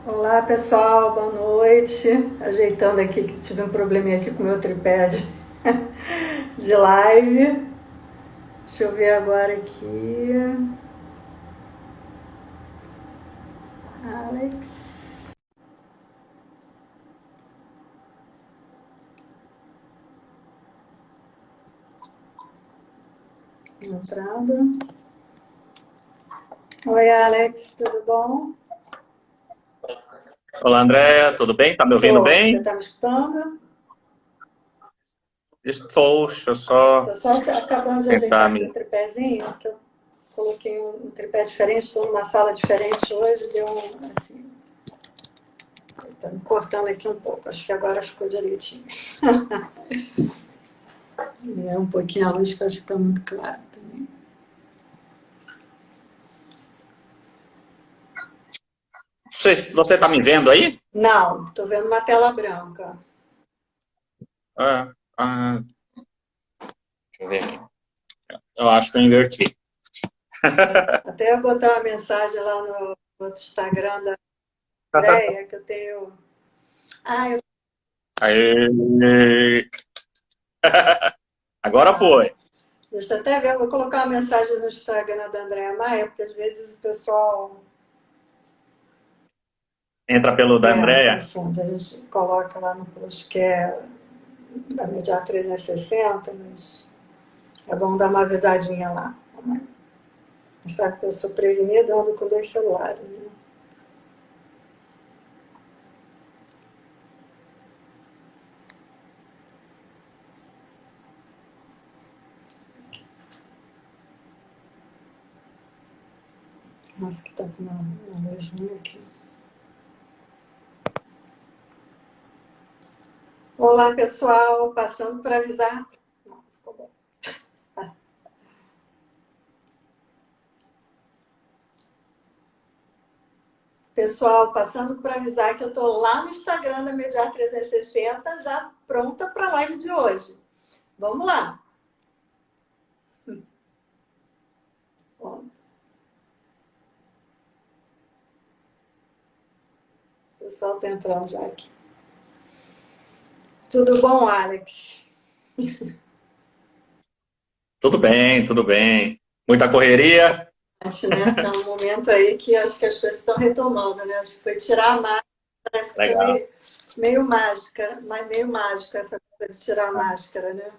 Olá pessoal, boa noite. Ajeitando aqui que tive um probleminha aqui com o meu tripé de live. Deixa eu ver agora aqui. Alex. Entrada. Oi Alex, tudo bom? Olá, Andréia, tudo bem? Tá me ouvindo Tô. Você bem? tá me escutando? Estou, deixa eu só Tô só acabando de ajeitar tentar aqui o me... tripézinho, que eu coloquei um tripé diferente, estou numa sala diferente hoje, deu um assim. Tá me cortando aqui um pouco, acho que agora ficou direitinho. É um pouquinho a luz que eu acho que está muito claro também. Você tá me vendo aí? Não, estou vendo uma tela branca. Ah, ah, deixa eu ver aqui. Eu acho que eu inverti. Até eu botar uma mensagem lá no outro Instagram da Andréia, que eu tenho. Ah, eu... Aí... Agora foi. Deixa eu até ver, vou colocar uma mensagem no Instagram da Andréia Maia, porque às vezes o pessoal Entra pelo da Andréia. confunde. A gente coloca lá no post que é da Mediar 360, mas é bom dar uma avisadinha lá. Você sabe que eu sou prevenida, ando com dois celulares, né? Nossa, que tá com uma luz ruim aqui. Olá, pessoal. Passando para avisar. Não, ficou bom. Pessoal, passando para avisar que eu estou lá no Instagram da Mediar 360, já pronta para a live de hoje. Vamos lá. Bom, o pessoal está entrando já aqui. Tudo bom, Alex? Tudo bem, tudo bem. Muita correria? Né? Tá um momento aí que acho que as coisas estão retomando, né? Acho que foi tirar a máscara, parece que foi Legal. meio mágica, mas meio mágica essa coisa de tirar a máscara, né?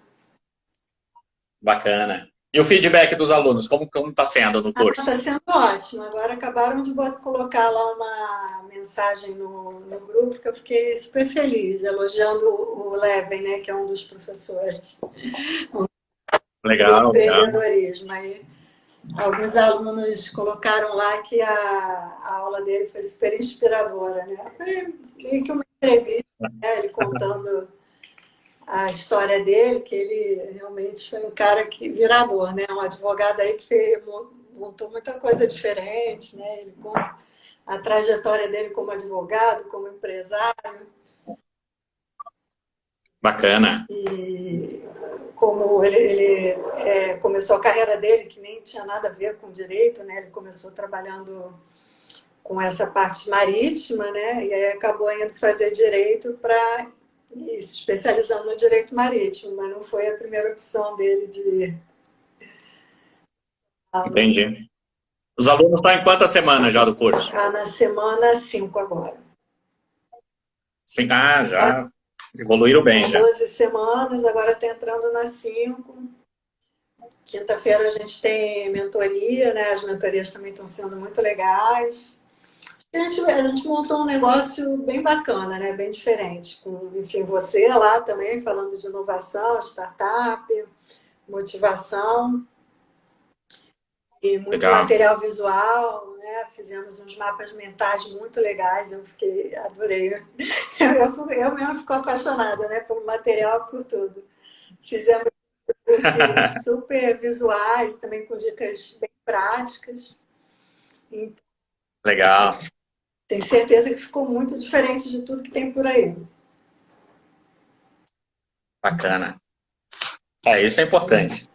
Bacana. E o feedback dos alunos, como tá sendo no curso? Está sendo ótimo. Agora acabaram de colocar lá uma mensagem no grupo que eu fiquei super feliz, elogiando o Leven, né, que é um dos professores de Legal, legal. empreendedorismo. Aí, alguns alunos colocaram lá que a aula dele foi super inspiradora, né? Foi meio que uma entrevista, né, ele contando a história dele, que ele realmente foi um cara que virador, né? Um advogado aí que montou muita coisa diferente, né? Ele conta a trajetória dele como advogado, como empresário Bacana. e como ele começou a carreira dele que nem tinha nada a ver com direito, né? Ele começou trabalhando com essa parte marítima, né? E aí acabou indo fazer direito para se especializando no direito marítimo, mas não foi a primeira opção dele de Entendi. Os alunos estão em quantas semanas já do curso? Tá na semana 5 agora. Sim, já evoluíram bem São já. 12 semanas, agora está entrando na 5. Quinta-feira a gente tem mentoria, né? As mentorias também estão sendo muito legais. A gente montou um negócio bem bacana, né? Bem diferente. Com, enfim, você lá também falando de inovação, startup, motivação e muito Legal. material visual, né? Fizemos uns mapas mentais muito legais, adorei. Eu mesmo fico apaixonada, né? Por material, por tudo. Fizemos books super visuais, também com dicas bem práticas. Então, Legal. tenho certeza que ficou muito diferente de tudo que tem por aí. Bacana. É, isso é importante.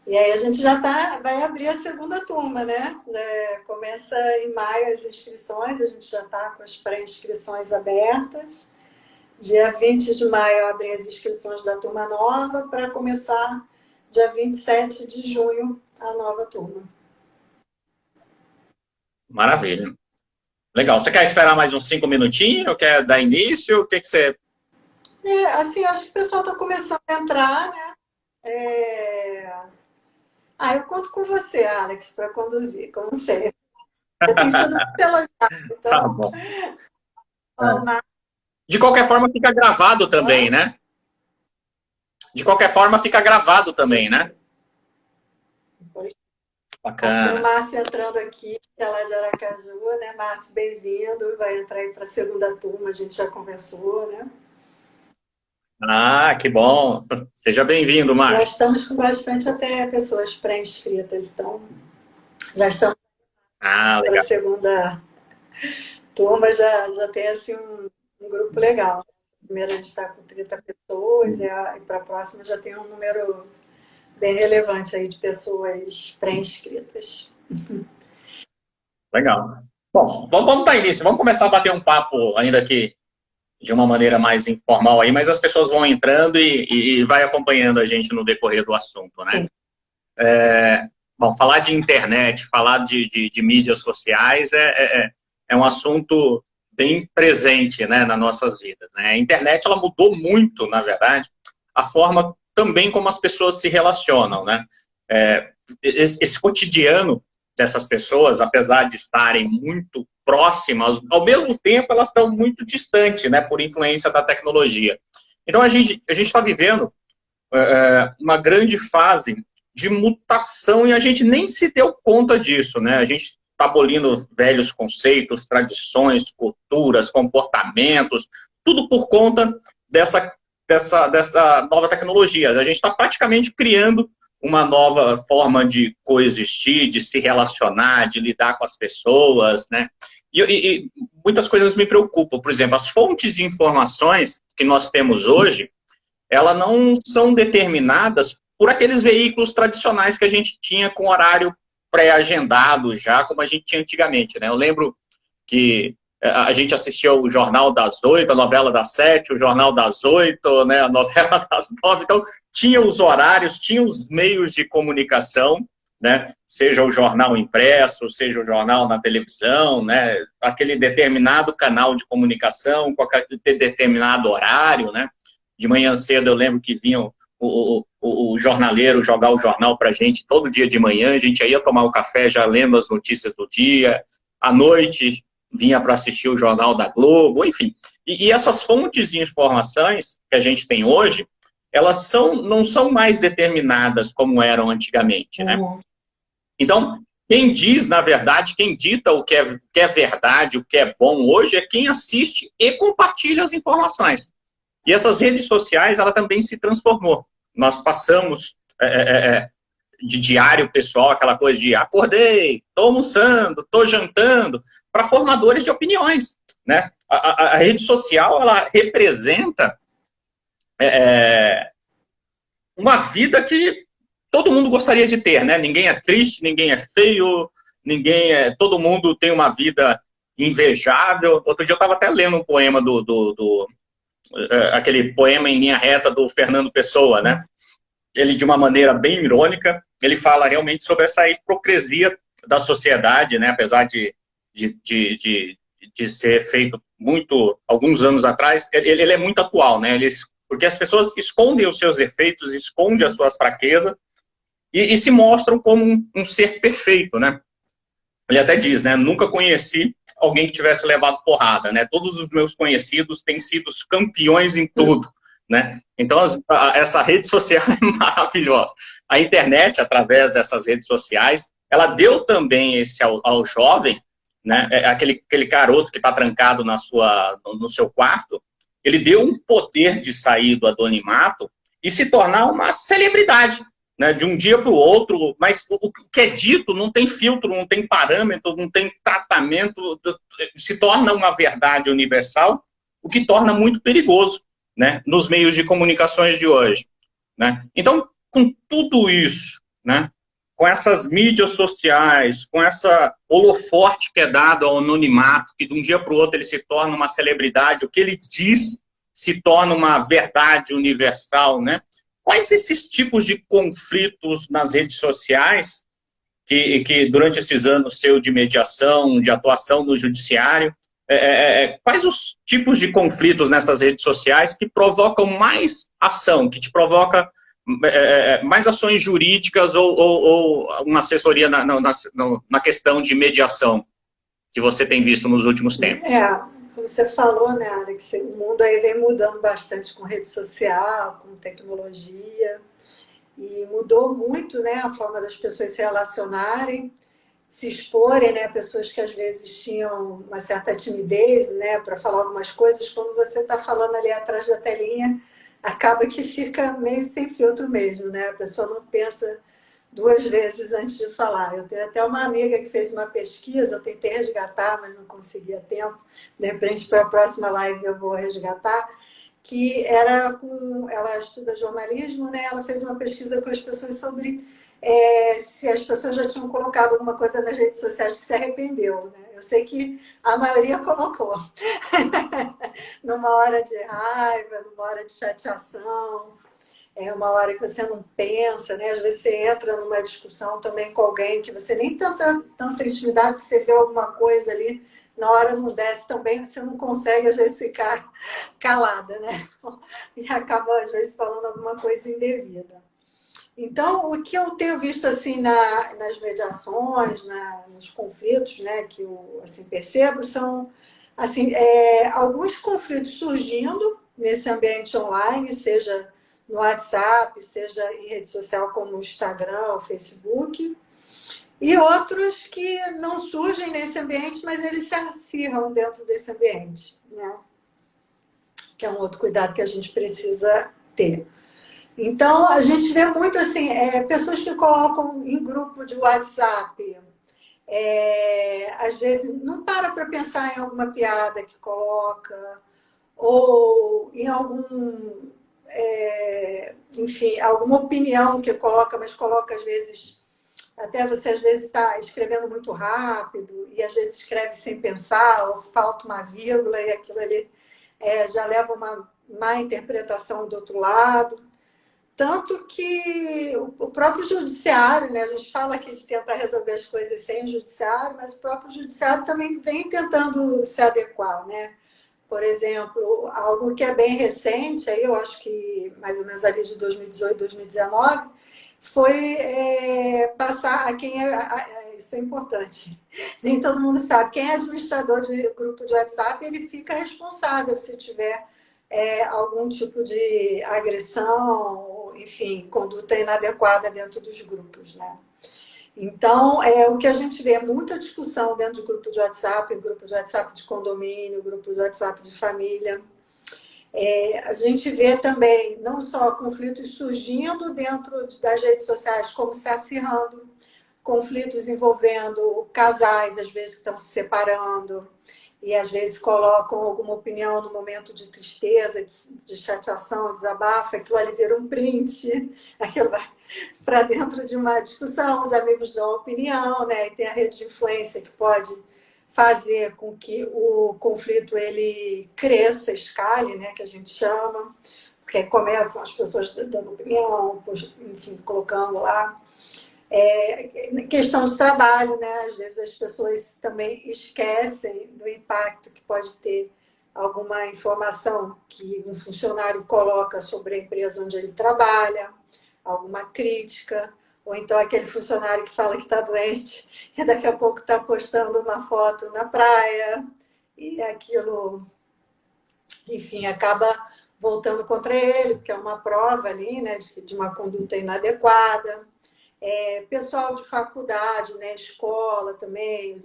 E aí a gente já vai abrir a segunda turma, né? Começa em maio as inscrições, a gente já está com as pré-inscrições abertas. Dia 20 de maio eu abri as inscrições da turma nova para começar dia 27 de junho a nova turma. Maravilha. Legal. Você quer esperar mais uns 5 minutinhos? Quer dar início? O que você... Assim, acho que o pessoal está começando a entrar, né? Eu conto com você, Alex, para conduzir, como sempre. Você tem sido muito elogiado, então... Tá bom. De qualquer forma, fica gravado também, né? De qualquer forma, fica gravado também, né? Bacana. Tem o Márcio entrando aqui, que é lá de Aracaju, né? Márcio, bem-vindo. Vai entrar aí para a segunda turma, a gente já conversou, né? Ah, que bom. Seja bem-vindo, Márcio. Já estamos com bastante até pessoas pré-inscritas, então já estamos para a segunda turma, já tem assim um grupo legal. Primeiro a gente está com 30 pessoas e para a próxima já tem um número bem relevante aí de pessoas pré-inscritas. Legal. Bom, vamos dar início. Vamos começar a bater um papo ainda aqui de uma maneira mais informal aí, mas as pessoas vão entrando e vai acompanhando a gente no decorrer do assunto, né? Bom, falar de internet, falar de mídias sociais é um assunto bem presente, né, nas nossas vidas, né? A internet, ela mudou muito, na verdade, a forma também como as pessoas se relacionam, né? Esse cotidiano dessas pessoas, apesar de estarem muito próximas, ao mesmo tempo elas estão muito distantes, né, por influência da tecnologia. Então a gente está vivendo uma grande fase de mutação e a gente nem se deu conta disso, né? A gente está abolindo velhos conceitos, tradições, culturas, comportamentos, tudo por conta dessa nova tecnologia. A gente está praticamente criando uma nova forma de coexistir, de se relacionar, de lidar com as pessoas, né? E muitas coisas me preocupam. Por exemplo, as fontes de informações que nós temos hoje, elas não são determinadas por aqueles veículos tradicionais que a gente tinha com horário pré-agendado já, como a gente tinha antigamente, né? Eu lembro que a gente assistia o Jornal das 8, a novela das 7, o Jornal das 8, né, a novela das 9, então tinha os horários, tinha os meios de comunicação, né, seja o jornal impresso, seja o jornal na televisão, né, aquele determinado canal de comunicação, com aquele determinado horário, né, de manhã cedo eu lembro que vinham o jornaleiro jogar o jornal para a gente todo dia de manhã, a gente ia tomar o café já lendo as notícias do dia, à noite vinha para assistir o Jornal da Globo, enfim. E essas fontes de informações que a gente tem hoje, elas não são mais determinadas como eram antigamente, né? Então, quem diz, na verdade, quem dita o que é verdade, o que é bom hoje, é quem assiste e compartilha as informações. E essas redes sociais, ela também se transformou. Nós passamos de diário pessoal, aquela coisa de acordei, estou almoçando, estou jantando, para formadores de opiniões, né? A rede social, ela representa uma vida que todo mundo gostaria de ter, né? Ninguém é triste, ninguém é feio, todo mundo tem uma vida invejável. Outro dia eu estava até lendo um poema aquele poema em linha reta do Fernando Pessoa, né? Ele, de uma maneira bem irônica, ele fala realmente sobre essa hipocrisia da sociedade, né? Apesar de ser feito alguns anos atrás, ele é muito atual, né? Porque as pessoas escondem os seus defeitos, escondem as suas fraquezas e se mostram como um ser perfeito, né? Ele até diz, né? Nunca conheci alguém que tivesse levado porrada, né? Todos os meus conhecidos têm sido campeões em tudo, né? Então, essa rede social é maravilhosa. A internet, através dessas redes sociais, ela deu também ao jovem, né? Aquele garoto que está trancado no seu quarto, ele deu um poder de sair do anonimato e se tornar uma celebridade, né, de um dia para o outro, mas o que é dito não tem filtro, não tem parâmetro, não tem tratamento, se torna uma verdade universal, o que torna muito perigoso, né, nos meios de comunicações de hoje, né? Então, com tudo isso, né? Com essas mídias sociais, com essa holoforte que é dado ao anonimato, que de um dia para o outro ele se torna uma celebridade, o que ele diz se torna uma verdade universal, né? Quais esses tipos de conflitos nas redes sociais que durante esses anos seu de mediação, de atuação no judiciário, quais os tipos de conflitos nessas redes sociais que provocam mais ação, que te provoca mais ações jurídicas ou uma assessoria na questão de mediação que você tem visto nos últimos tempos? Como você falou, né, Alex, o mundo aí vem mudando bastante com rede social, com tecnologia, e mudou muito, né, a forma das pessoas se relacionarem, se exporem, né, pessoas que às vezes tinham uma certa timidez, né, para falar algumas coisas, quando você está falando ali atrás da telinha, acaba que fica meio sem filtro mesmo, né, a pessoa não pensa duas vezes antes de falar. Eu tenho até uma amiga que fez uma pesquisa, eu tentei resgatar, mas não conseguia tempo, de repente para a próxima live eu vou resgatar, que era ela estuda jornalismo, né? Ela fez uma pesquisa com as pessoas sobre se as pessoas já tinham colocado alguma coisa nas redes sociais que se arrependeu, né? Eu sei que a maioria colocou. Numa hora de raiva, numa hora de chateação, é uma hora que você não pensa, né? Às vezes você entra numa discussão também com alguém que você nem tanta intimidade, que você vê alguma coisa ali, na hora não desce tão bem, você não consegue, às vezes, ficar calada, né? E acaba, às vezes, falando alguma coisa indevida. Então, o que eu tenho visto, assim, nas mediações, nos conflitos, né, que eu, assim, percebo, são, assim, alguns conflitos surgindo nesse ambiente online, seja no WhatsApp, seja em rede social como o Instagram, o Facebook, e outros que não surgem nesse ambiente, mas eles se acirram dentro desse ambiente, né? Que é um outro cuidado que a gente precisa ter. Então, a gente vê muito assim, pessoas que colocam em grupo de WhatsApp, às vezes não para pensar em alguma piada que coloca, ou em enfim, alguma opinião que coloca, mas coloca às vezes, até você às vezes está escrevendo muito rápido, e às vezes escreve sem pensar, ou falta uma vírgula, e aquilo ali já leva uma má interpretação do outro lado. Tanto que o próprio judiciário, né? A gente fala que a gente tenta resolver as coisas sem o judiciário, mas o próprio judiciário também vem tentando se adequar, né? Por exemplo, algo que é bem recente, aí eu acho que mais ou menos ali de 2018, 2019, foi passar a quem isso é importante. Nem todo mundo sabe. Quem é administrador de grupo de WhatsApp, ele fica responsável se tiver algum tipo de agressão, enfim, conduta inadequada dentro dos grupos, né? Então, o que a gente vê é muita discussão dentro de grupo de WhatsApp de condomínio, grupo de WhatsApp de família. A gente vê também não só conflitos surgindo dentro das redes sociais, como se acirrando, conflitos envolvendo casais, às vezes, que estão se separando, e às vezes colocam alguma opinião no momento de tristeza, de chateação, desabafo, aquilo ali vira um print, aquilo vai para dentro de uma discussão, os amigos dão opinião, né? E tem a rede de influência que pode fazer com que o conflito ele cresça, escale, né? Que a gente chama, porque aí começam as pessoas dando opinião, enfim, colocando lá. Questão de trabalho, né? Às vezes as pessoas também esquecem do impacto que pode ter alguma informação que um funcionário coloca sobre a empresa onde ele trabalha, alguma crítica, ou então aquele funcionário que fala que está doente e daqui a pouco está postando uma foto na praia e aquilo, enfim, acaba voltando contra ele, porque é uma prova ali, né, de uma conduta inadequada. Pessoal de faculdade, né, escola também,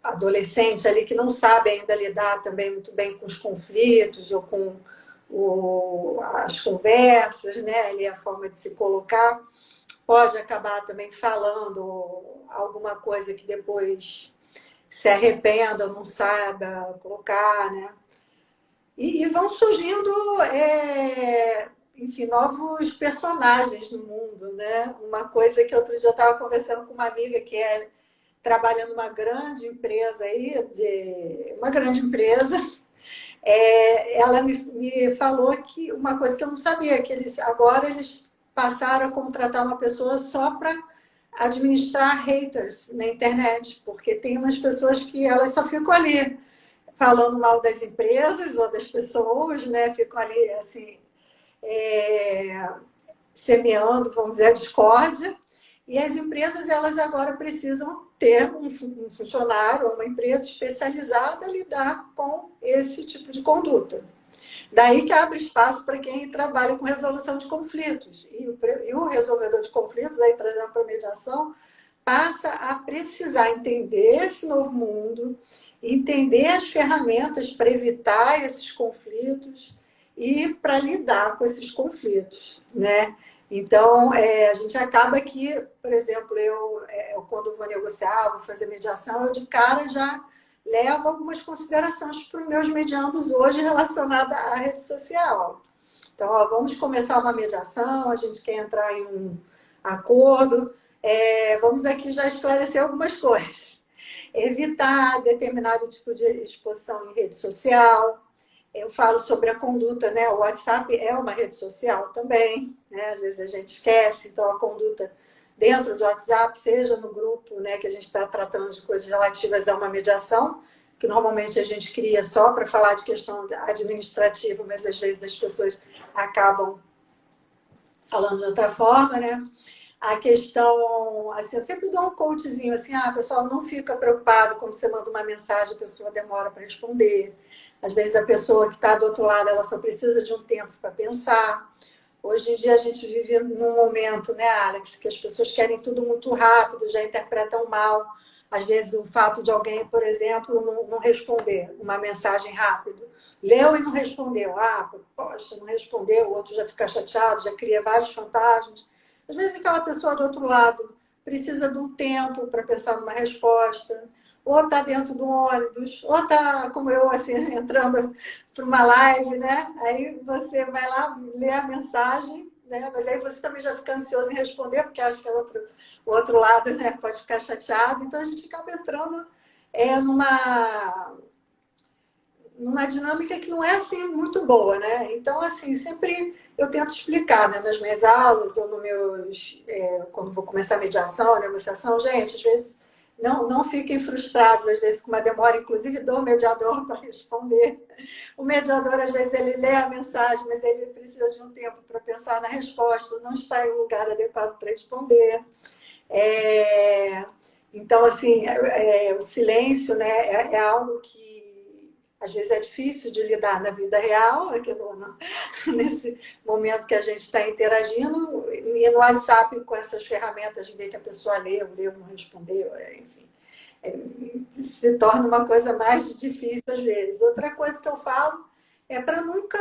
adolescente ali que não sabe ainda lidar também muito bem com os conflitos ou com as conversas, né, ali a forma de se colocar, pode acabar também falando alguma coisa que depois se arrependa, não saiba colocar, né? E vão surgindo enfim, novos personagens no mundo, né? Uma coisa que outro dia eu estava conversando com uma amiga que trabalha numa grande empresa aí, uma grande empresa, ela me falou que uma coisa que eu não sabia, que agora eles passaram a contratar uma pessoa só para administrar haters na internet, porque tem umas pessoas que elas só ficam ali falando mal das empresas ou das pessoas, né? Ficam ali assim, semeando, vamos dizer, a discórdia. E as empresas, elas agora precisam ter um funcionário, uma empresa especializada a lidar com esse tipo de conduta. Daí que abre espaço para quem trabalha com resolução de conflitos. E o resolvedor de conflitos, aí trazendo para a mediação, passa a precisar entender esse novo mundo, entender as ferramentas para evitar esses conflitos e para lidar com esses conflitos, né? Então, a gente acaba que, por exemplo, eu quando vou negociar, vou fazer mediação, eu de cara já levo algumas considerações para os meus mediandos hoje relacionadas à rede social. Então, vamos começar uma mediação, a gente quer entrar em um acordo, vamos aqui já esclarecer algumas coisas. Evitar determinado tipo de exposição em rede social. Eu falo sobre a conduta, né? O WhatsApp é uma rede social também, né? Às vezes a gente esquece, então a conduta dentro do WhatsApp, seja no grupo, né, que a gente está tratando de coisas relativas a uma mediação, que normalmente a gente cria só para falar de questão administrativa, mas às vezes as pessoas acabam falando de outra forma, né? A questão, assim, eu sempre dou um coachzinho, assim, pessoal, não fica preocupado quando você manda uma mensagem, a pessoa demora para responder. Às vezes a pessoa que está do outro lado, ela só precisa de um tempo para pensar. Hoje em dia a gente vive num momento, né, Alex, que as pessoas querem tudo muito rápido, já interpretam mal. Às vezes o fato de alguém, por exemplo, não responder uma mensagem rápido. Leu e não respondeu. Poxa, não respondeu, o outro já fica chateado, já cria vários fantasmas. Às vezes aquela pessoa do outro lado precisa de um tempo para pensar numa resposta, ou está dentro do ônibus, ou está, como eu, assim, entrando para uma live, né? Aí você vai lá, lê a mensagem, né? Mas aí você também já fica ansioso em responder, porque acha que o outro lado, né, pode ficar chateado. Então a gente acaba entrando numa dinâmica que não é assim muito boa, né? Então, assim, sempre eu tento explicar, né, nas minhas aulas ou quando vou começar a mediação, a negociação, gente, às vezes não fiquem frustrados, às vezes com uma demora, inclusive do mediador para responder. O mediador, às vezes, ele lê a mensagem, mas ele precisa de um tempo para pensar na resposta, não está em um lugar adequado para responder. Então, assim, o silêncio, né, é algo que às vezes é difícil de lidar na vida real, aqui nesse momento que a gente está interagindo, e no WhatsApp com essas ferramentas de ver que a pessoa leu, não respondeu, enfim. Se torna uma coisa mais difícil às vezes. Outra coisa que eu falo é para nunca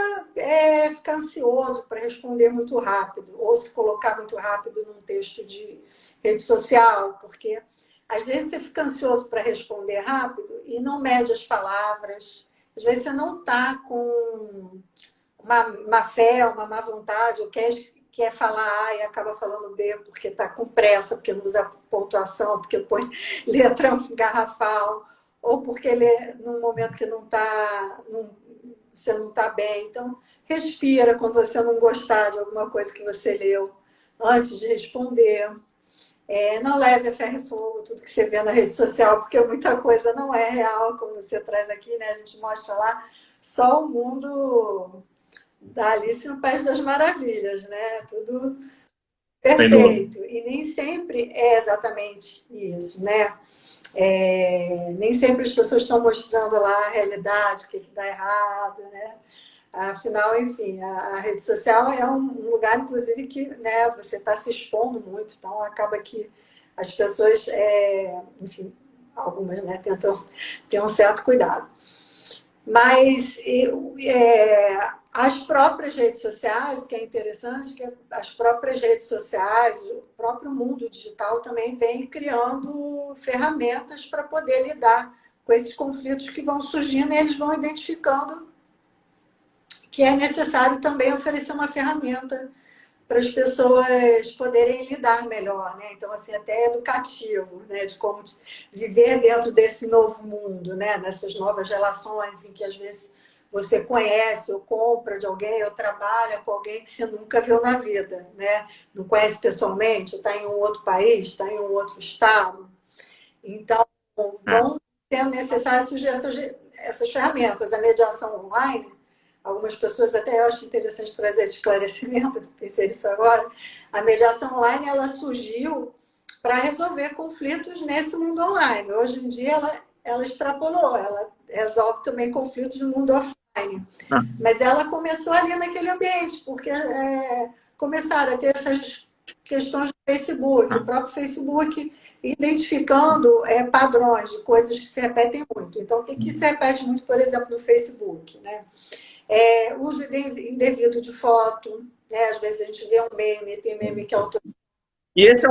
ficar ansioso para responder muito rápido, ou se colocar muito rápido num texto de rede social, porque às vezes você fica ansioso para responder rápido e não mede as palavras. Às vezes você não está com uma má fé, uma má vontade, ou quer falar A e acaba falando B porque está com pressa, porque não usa pontuação, porque põe letra garrafal, ou porque lê num momento que você não está bem. Então, respira quando você não gostar de alguma coisa que você leu antes de responder. Não leve a ferro e fogo tudo que você vê na rede social, porque muita coisa não é real, como você traz aqui, né? A gente mostra lá só o mundo da Alice no País das Maravilhas, né? Tudo perfeito. E nem sempre é exatamente isso, né? Nem sempre as pessoas estão mostrando lá a realidade, o que dá errado, né? Afinal, enfim, a rede social é um lugar, inclusive, que, né, você está se expondo muito, então acaba que as pessoas, enfim, algumas, né, tentam ter um certo cuidado. Mas as próprias redes sociais, o que é interessante, que as próprias redes sociais, o próprio mundo digital também vem criando ferramentas para poder lidar com esses conflitos que vão surgindo e eles vão identificando que é necessário também oferecer uma ferramenta para as pessoas poderem lidar melhor, né? Então, assim, até educativo, né? De como viver dentro desse novo mundo, né? Nessas novas relações em que, às vezes, você conhece ou compra de alguém ou trabalha com alguém que você nunca viu na vida, né? Não conhece pessoalmente, está em um outro país, está em um outro estado. Então, vão sendo necessárias essas ferramentas. A mediação online, algumas pessoas até acham interessante trazer esse esclarecimento, pensei nisso agora. A mediação online, ela surgiu para resolver conflitos nesse mundo online. Hoje em dia, ela extrapolou, ela resolve também conflitos no mundo offline. Mas ela começou ali naquele ambiente, porque começaram a ter essas questões do Facebook, o próprio Facebook identificando padrões de coisas que se repetem muito. Então, o que se repete muito, por exemplo, no Facebook, né? Uso indevido de foto, né? Às vezes a gente vê um meme, tem meme que é autorizado. E esse é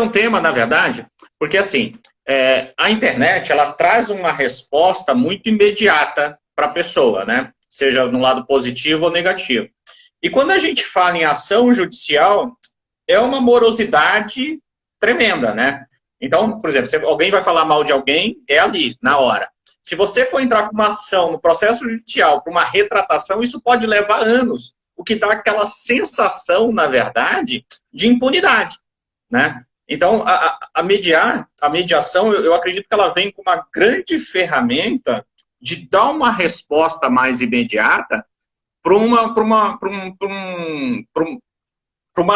um tema, na verdade, porque assim, a internet, ela traz uma resposta muito imediata para a pessoa, né? Seja no lado positivo ou negativo. E quando a gente fala em ação judicial, é uma morosidade tremenda, né? Então, por exemplo, se alguém vai falar mal de alguém, é ali, na hora. Se você for entrar com uma ação no processo judicial, para uma retratação, isso pode levar anos, o que dá aquela sensação, na verdade, de impunidade, né? Então, a mediação, eu acredito que ela vem com uma grande ferramenta de dar uma resposta mais imediata para uma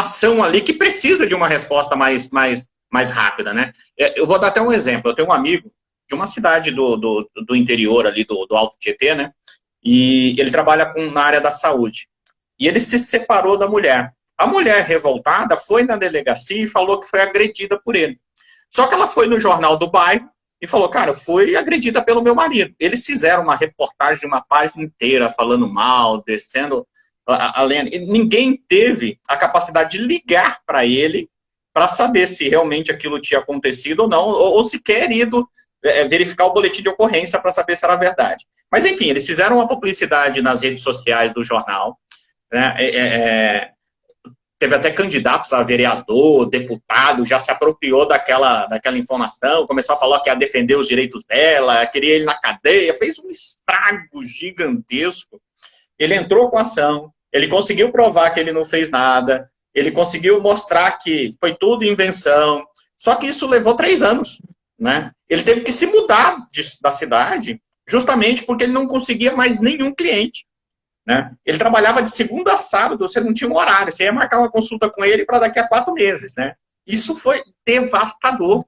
ação ali que precisa de uma resposta mais rápida, né? Eu vou dar até um exemplo. Eu tenho um amigo de uma cidade do interior ali, do Alto Tietê, né? E ele trabalha na área da saúde. E ele se separou da mulher. A mulher revoltada foi na delegacia e falou que foi agredida por ele. Só que ela foi no jornal do bairro e falou, cara, eu fui agredida pelo meu marido. Eles fizeram uma reportagem de uma página inteira falando mal, descendo a lenda. E ninguém teve a capacidade de ligar para ele para saber se realmente aquilo tinha acontecido ou não, ou sequer ido verificar o boletim de ocorrência para saber se era verdade. Mas, enfim, eles fizeram uma publicidade nas redes sociais do jornal, né? Teve até candidatos a vereador, deputado, já se apropriou daquela informação, começou a falar que ia defender os direitos dela, queria ele na cadeia, fez um estrago gigantesco. Ele entrou com a ação, ele conseguiu provar que ele não fez nada, ele conseguiu mostrar que foi tudo invenção, só que isso levou 3 anos, né? Ele teve que se mudar da cidade justamente porque ele não conseguia mais nenhum cliente, né? Ele trabalhava de segunda a sábado, você não tinha um horário, você ia marcar uma consulta com ele para daqui a 4 meses, né? Isso foi devastador,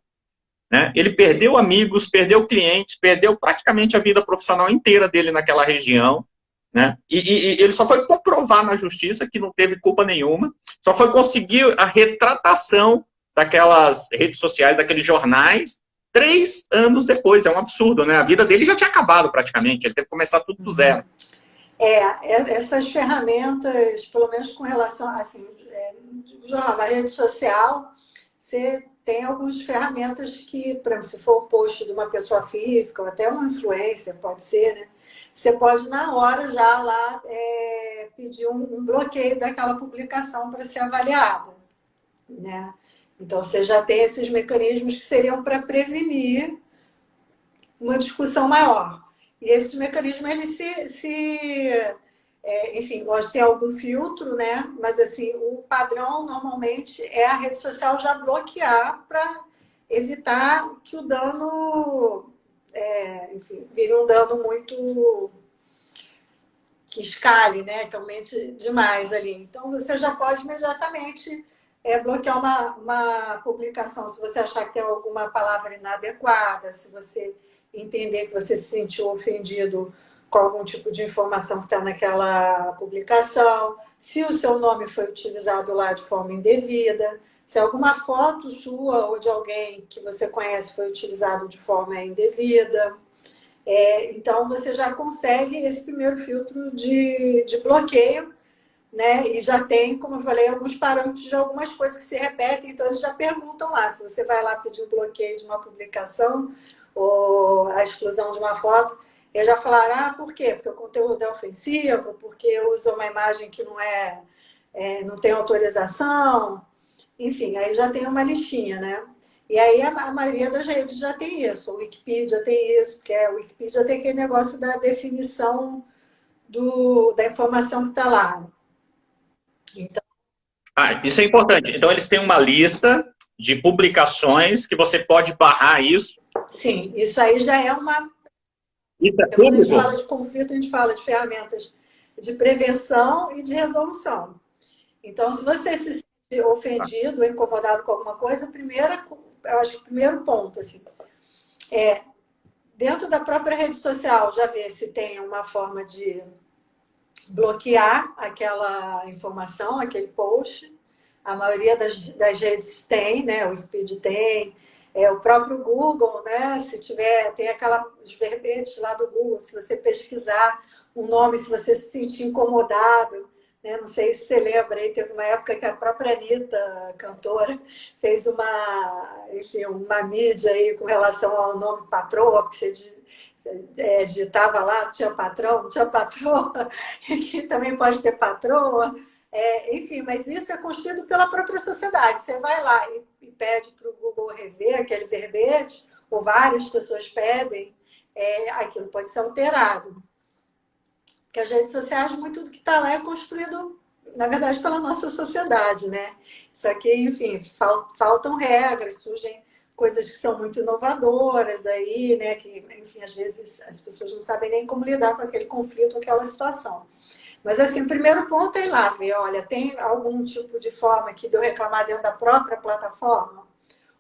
né? Ele perdeu amigos, perdeu clientes, perdeu praticamente a vida profissional inteira dele naquela região, né? E ele só foi comprovar na justiça que não teve culpa nenhuma, só foi conseguir a retratação daquelas redes sociais, daqueles jornais, 3 anos depois. É um absurdo, né? A vida dele já tinha acabado praticamente, ele teve que começar tudo do zero. Essas ferramentas, pelo menos com relação, assim, na rede social, você tem algumas ferramentas que, por exemplo, se for o post de uma pessoa física, ou até uma influencer, pode ser, né? Você pode, na hora, já lá pedir um bloqueio daquela publicação para ser avaliada, né? Então, você já tem esses mecanismos que seriam para prevenir uma discussão maior. E esses mecanismos, eles enfim, lógico, tem algum filtro, né? Mas, assim, o padrão, normalmente, é a rede social já bloquear para evitar que o dano, enfim, vire um dano muito... que escale, né? Que aumente demais ali. Então, você já pode imediatamente bloquear uma publicação se você achar que tem alguma palavra inadequada, se você entender que você se sentiu ofendido com algum tipo de informação que está naquela publicação, se o seu nome foi utilizado lá de forma indevida, se alguma foto sua ou de alguém que você conhece foi utilizado de forma indevida. Então, você já consegue esse primeiro filtro de bloqueio, né? E já tem, como eu falei, alguns parâmetros de algumas coisas que se repetem, então eles já perguntam lá, se você vai lá pedir o bloqueio de uma publicação ou a exclusão de uma foto, Eles já falaram, por quê? Porque o conteúdo é ofensivo, porque usa uma imagem que não tem autorização, enfim, aí já tem uma listinha, né? E aí a maioria das redes já tem isso, o Wikipedia tem isso, porque o Wikipedia tem aquele negócio da definição da informação que está lá. Então, isso é importante. Então, eles têm uma lista de publicações que você pode barrar isso. sim, isso aí já é uma... Isso é Quando a gente público? fala de conflito, a gente fala de ferramentas de prevenção e de resolução. Então, se você se sente ofendido ou incomodado com alguma coisa, eu acho que o primeiro ponto, assim, dentro da própria rede social, já ver se tem uma forma de bloquear aquela informação, aquele post. A maioria das redes tem, né? O Wikipedia tem, o próprio Google, né? Se tiver, tem os verbetes lá do Google, se você pesquisar um nome, se você se sentir incomodado, né? Não sei se você lembra, aí teve uma época que a própria Anitta, cantora, fez uma mídia aí com relação ao nome patroa, porque você digitava lá se tinha patrão, não tinha patroa, que também pode ter patroa. Enfim, mas isso é construído pela própria sociedade. Você vai lá e pede para o Google rever aquele verbete, ou várias pessoas pedem, aquilo pode ser alterado. Porque as redes sociais, muito do que está lá é construído, na verdade, pela nossa sociedade, né? Isso aqui, enfim, faltam regras, surgem coisas que são muito inovadoras aí, né? Que, enfim, às vezes as pessoas não sabem nem como lidar com aquele conflito, aquela situação. Mas, assim, o primeiro ponto é ir lá ver, olha, tem algum tipo de forma que de eu reclamar dentro da própria plataforma?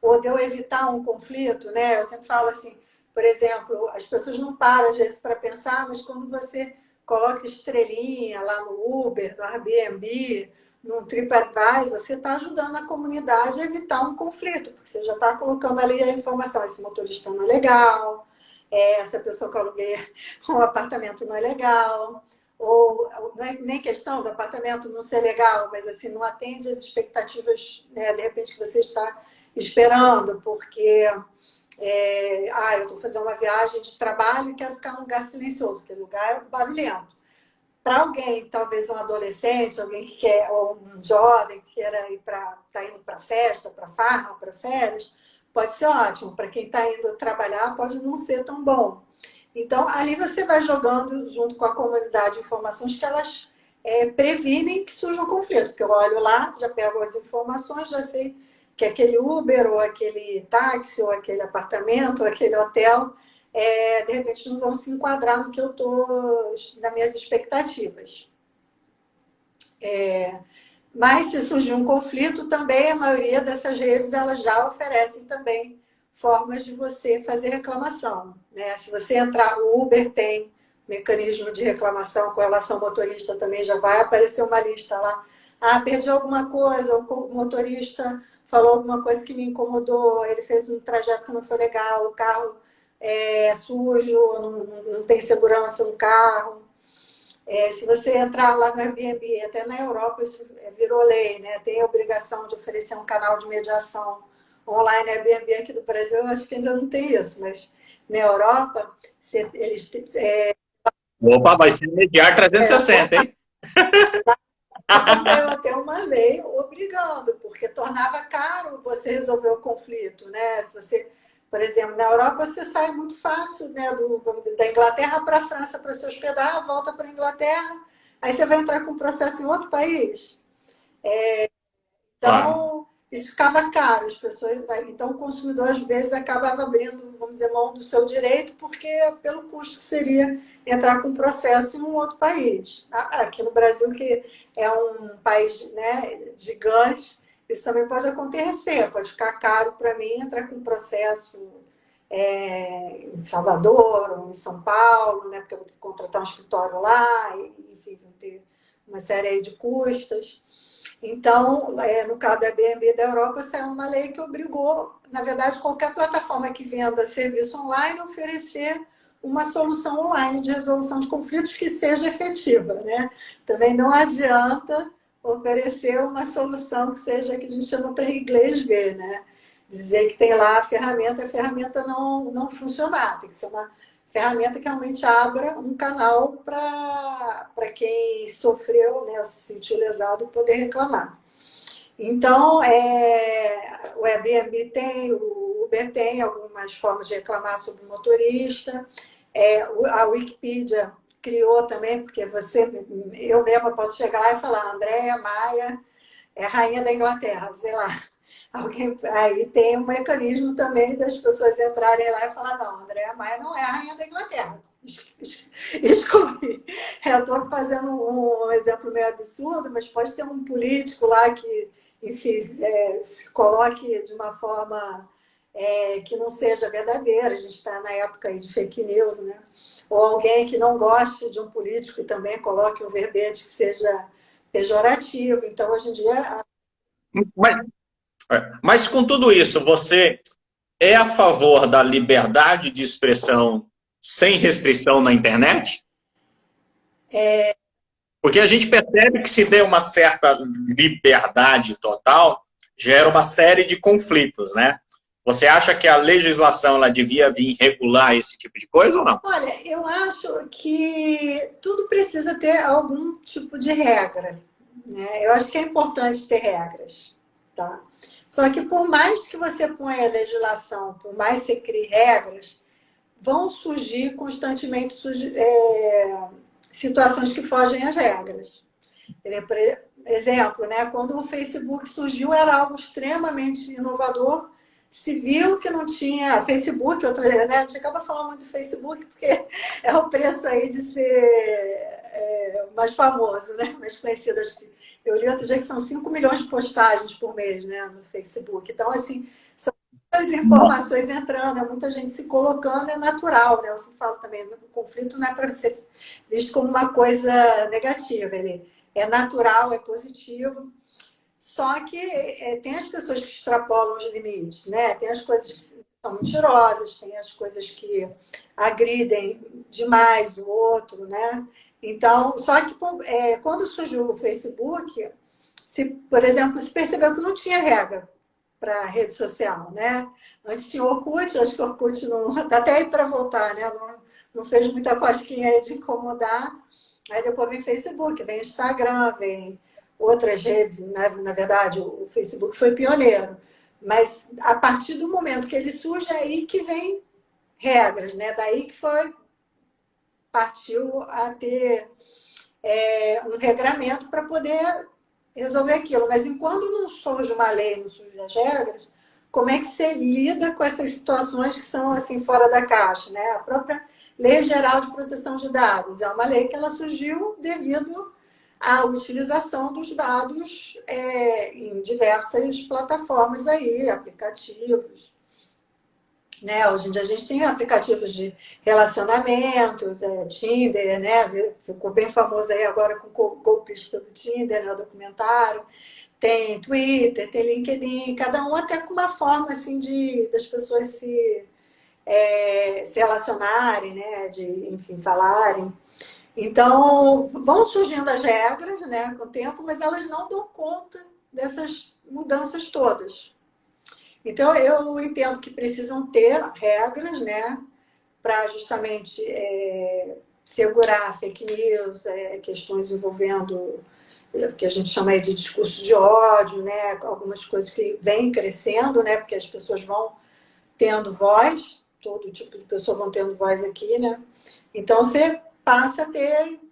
Ou de eu evitar um conflito, né? Eu sempre falo assim, por exemplo, as pessoas não param, às vezes, para pensar, mas quando você coloca estrelinha lá no Uber, no Airbnb, no TripAdvisor, você está ajudando a comunidade a evitar um conflito, porque você já está colocando ali a informação, esse motorista não é legal, essa pessoa que eu aluguei um apartamento não é legal, ou não é nem questão do apartamento não ser legal, mas assim, não atende às expectativas, né, de repente, que você está esperando, porque eu estou fazendo uma viagem de trabalho e quero ficar num lugar silencioso, porque lugar é barulhento. Para alguém, talvez um adolescente, alguém que quer, ou um jovem que queira tá indo para festa, para farra, para férias, pode ser ótimo. Para quem está indo trabalhar, pode não ser tão bom. Então, ali você vai jogando, junto com a comunidade, informações que elas previnem que surja um conflito. Porque eu olho lá, já pego as informações, já sei que aquele Uber, ou aquele táxi, ou aquele apartamento, ou aquele hotel, de repente não vão se enquadrar no que eu estou, nas minhas expectativas. Mas se surgir um conflito, também a maioria dessas redes elas já oferecem também formas de você fazer reclamação, né? Se você entrar, o Uber tem mecanismo de reclamação com relação ao motorista também, já vai aparecer uma lista lá. Perdi alguma coisa, o motorista falou alguma coisa que me incomodou, ele fez um trajeto que não foi legal, o carro é sujo, não tem segurança no carro. Se você entrar lá no Airbnb, até na Europa isso virou lei, né? Tem a obrigação de oferecer um canal de mediação online. Airbnb aqui do Brasil, eu acho que ainda não tem isso, mas na Europa, eles... Opa, vai ser mediar 360, hein? Saiu até uma lei obrigando, porque tornava caro você resolver o conflito, né? Se você, por exemplo, na Europa você sai muito fácil, né? Vamos dizer, da Inglaterra para a França para se hospedar, volta para a Inglaterra, aí você vai entrar com um processo em outro país. Então, isso ficava caro, as pessoas. Então, o consumidor, às vezes, acabava abrindo, vamos dizer, mão do seu direito, porque pelo custo que seria entrar com processo em um outro país. Aqui no Brasil, que é um país, né, gigante, isso também pode acontecer, pode ficar caro para mim entrar com processo em Salvador ou em São Paulo, né, porque eu vou ter que contratar um escritório lá, enfim, vou ter uma série aí de custas. Então, no caso da Airbnb da Europa, saiu uma lei que obrigou, na verdade, qualquer plataforma que venda serviço online a oferecer uma solução online de resolução de conflitos que seja efetiva, né? Também não adianta oferecer uma solução que seja, que a gente chama para inglês ver, né? Dizer que tem lá a ferramenta não funcionar, tem que ser uma ferramenta que realmente abra um canal para quem sofreu, né, se sentiu lesado, poder reclamar. Então, o Airbnb tem, o Uber tem algumas formas de reclamar sobre o motorista. A Wikipedia criou também, porque eu mesma posso chegar lá e falar, Andréa Maia é rainha da Inglaterra, sei lá. Aí tem um mecanismo também das pessoas entrarem lá e falar, não, Andréa Maia não é a rainha da Inglaterra. Excluir. Eu estou fazendo um exemplo meio absurdo, mas pode ter um político lá que, enfim, se coloque de uma forma que não seja verdadeira. A gente está na época aí de fake news, né? Ou alguém que não goste de um político e também coloque um verbete que seja pejorativo. Então, hoje em dia... Mas com tudo isso, você é a favor da liberdade de expressão sem restrição na internet? Porque a gente percebe que se der uma certa liberdade total, gera uma série de conflitos, né? Você acha que a legislação ela devia vir regular esse tipo de coisa ou não? Olha, eu acho que tudo precisa ter algum tipo de regra, né? Eu acho que é importante ter regras, tá? Só que por mais que você ponha legislação, por mais que você crie regras, vão surgir constantemente situações que fogem às regras. Por exemplo, né, quando o Facebook surgiu, era algo extremamente inovador. Se viu que não tinha Facebook, né, a gente acaba falando muito do Facebook, porque é o preço aí de ser mais famoso, né, mais conhecido. Eu li outro dia que são 5 milhões de postagens por mês, né, no Facebook. Então, assim, são muitas informações entrando, é muita gente se colocando, é natural, né? Eu sempre falo também, o conflito não é para ser visto como uma coisa negativa, ele é natural, é positivo. Só que tem as pessoas que extrapolam os limites, né? Tem as coisas que são mentirosas, tem as coisas que agridem demais o outro, né? Então, só que quando surgiu o Facebook, por exemplo, se percebeu que não tinha regra para rede social, né? Antes tinha o Orkut, acho que o Orkut não... Tá até aí para voltar, né? Não fez muita cosquinha aí de incomodar. Aí depois vem Facebook, vem Instagram, vem outras redes, né? Na verdade, o Facebook foi pioneiro. Mas a partir do momento que ele surge, é aí que vem regras, né? Daí que partiu a ter um regramento para poder resolver aquilo. Mas enquanto não surge uma lei, não surgem as regras, como é que você lida com essas situações que são assim fora da caixa, né? A própria Lei Geral de Proteção de Dados é uma lei que ela surgiu devido à utilização dos dados em diversas plataformas aí, aplicativos. Né? Hoje em dia a gente tem aplicativos de relacionamento, Tinder, né? Ficou bem famoso aí agora com o golpista do Tinder, né? O documentário. Tem Twitter, tem LinkedIn, cada um até com uma forma assim das pessoas se relacionarem, né? De, enfim, falarem. Então, vão surgindo as regras, né? Com o tempo, mas elas não dão conta dessas mudanças todas. Então, eu entendo que precisam ter regras, né, para justamente segurar fake news, questões envolvendo o que a gente chama aí de discurso de ódio, né, algumas coisas que vêm crescendo, né, porque as pessoas vão tendo voz, todo tipo de pessoa vão tendo voz aqui, né. Então, você passa a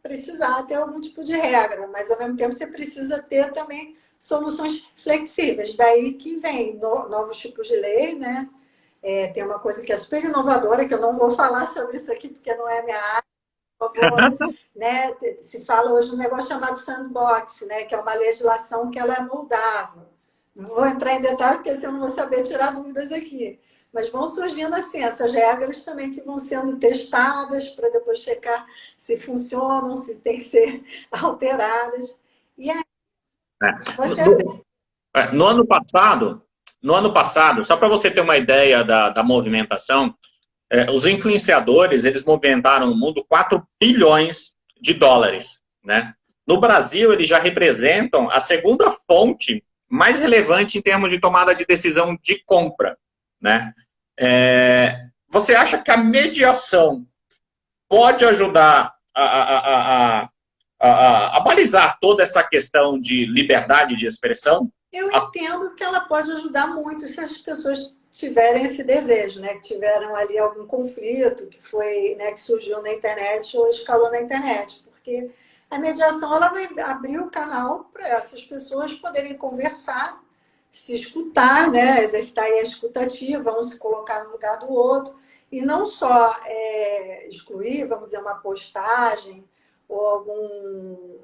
precisar ter algum tipo de regra, mas ao mesmo tempo você precisa ter também soluções flexíveis. Daí que vem novos tipos de lei, né? Tem uma coisa que é super inovadora, que eu não vou falar sobre isso aqui, porque não é minha área, né? Se fala hoje um negócio chamado sandbox, né? Que é uma legislação que ela é moldável. Não vou entrar em detalhe, porque senão eu não vou saber tirar dúvidas aqui. Mas vão surgindo assim, essas regras também que vão sendo testadas para depois checar se funcionam, se tem que ser alteradas. E aí, No ano passado, só para você ter uma ideia da movimentação, os influenciadores, eles movimentaram no mundo 4 bilhões de dólares, né? No Brasil, eles já representam a segunda fonte mais relevante em termos de tomada de decisão de compra, né? Você acha que a mediação pode ajudar a balizar toda essa questão de liberdade de expressão? Eu entendo que ela pode ajudar muito se as pessoas tiverem esse desejo, né? Que tiveram ali algum conflito que foi, né, que surgiu na internet ou escalou na internet, porque a mediação ela vai abrir o canal para essas pessoas poderem conversar, se escutar, né? Exercitar a escutativa, um se colocar no lugar do outro e não só excluir, vamos dizer, uma postagem ou algum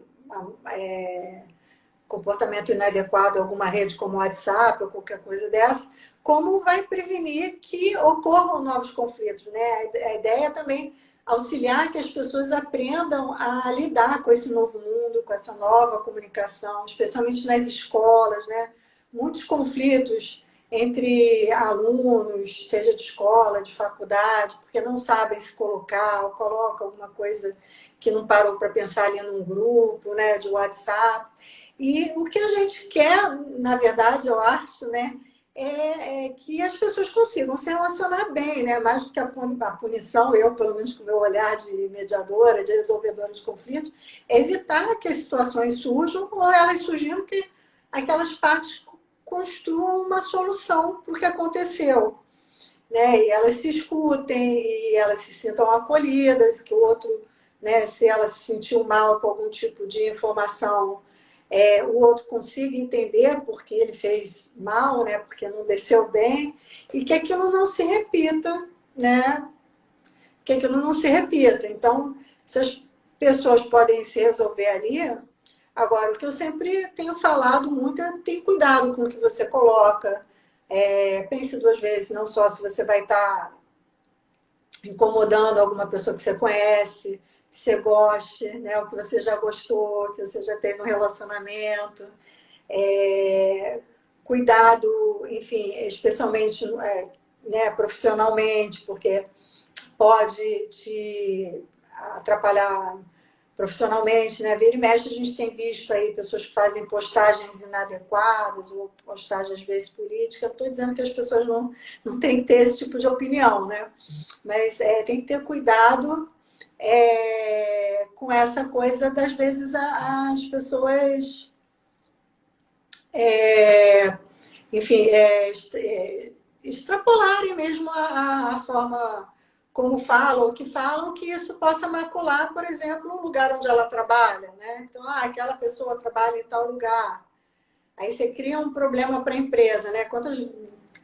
comportamento inadequado em alguma rede como o WhatsApp ou qualquer coisa dessa, como vai prevenir que ocorram novos conflitos, né? A ideia é também auxiliar que as pessoas aprendam a lidar com esse novo mundo, com essa nova comunicação, especialmente nas escolas, né? Muitos conflitos entre alunos, seja de escola, de faculdade, porque não sabem se colocar, ou colocam alguma coisa que não parou para pensar ali num grupo, né, de WhatsApp. E o que a gente quer, na verdade, eu acho, né, é que as pessoas consigam se relacionar bem, né? Mais do que a punição, eu, pelo menos com o meu olhar de mediadora, de resolvedora de conflitos, é evitar que as situações surjam, ou elas surgindo que aquelas partes construam uma solução para o que aconteceu, né? E elas se escutem, e elas se sintam acolhidas, que o outro, né, se ela se sentiu mal com algum tipo de informação, o outro consiga entender porque ele fez mal, né? Porque não desceu bem, e que aquilo não se repita, né? Que aquilo não se repita. Então, se as pessoas podem se resolver ali, agora, o que eu sempre tenho falado muito é ter cuidado com o que você coloca, pense duas vezes, não só se você vai estar incomodando alguma pessoa que você conhece, que você goste, né? O que você já gostou, que você já teve um relacionamento. Cuidado, enfim, especialmente né, profissionalmente, porque pode te atrapalhar profissionalmente, né? Vira e mexe, a gente tem visto aí pessoas que fazem postagens inadequadas ou postagens, às vezes, políticas. Não estou dizendo que as pessoas não têm que ter esse tipo de opinião, né? Mas tem que ter cuidado com essa coisa, das vezes, as pessoas, enfim, extrapolarem mesmo a forma como falam, ou que falam, que isso possa macular, por exemplo, o lugar onde ela trabalha, né? Então, aquela pessoa trabalha em tal lugar. Aí você cria um problema para a empresa, né? Quantas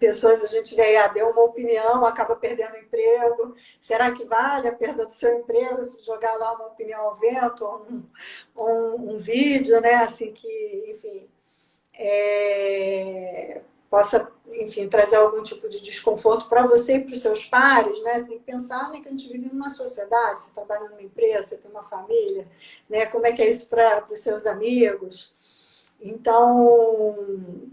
pessoas a gente vê aí, deu uma opinião, acaba perdendo o emprego. Será que vale a perda do seu emprego se jogar lá uma opinião ao vento, um vídeo, né? Assim que, enfim, possa, enfim, trazer algum tipo de desconforto para você e para os seus pares, né? Você tem que pensar, né, que a gente vive numa sociedade, você trabalha numa empresa, você tem uma família, né? Como é que é isso para os seus amigos? Então,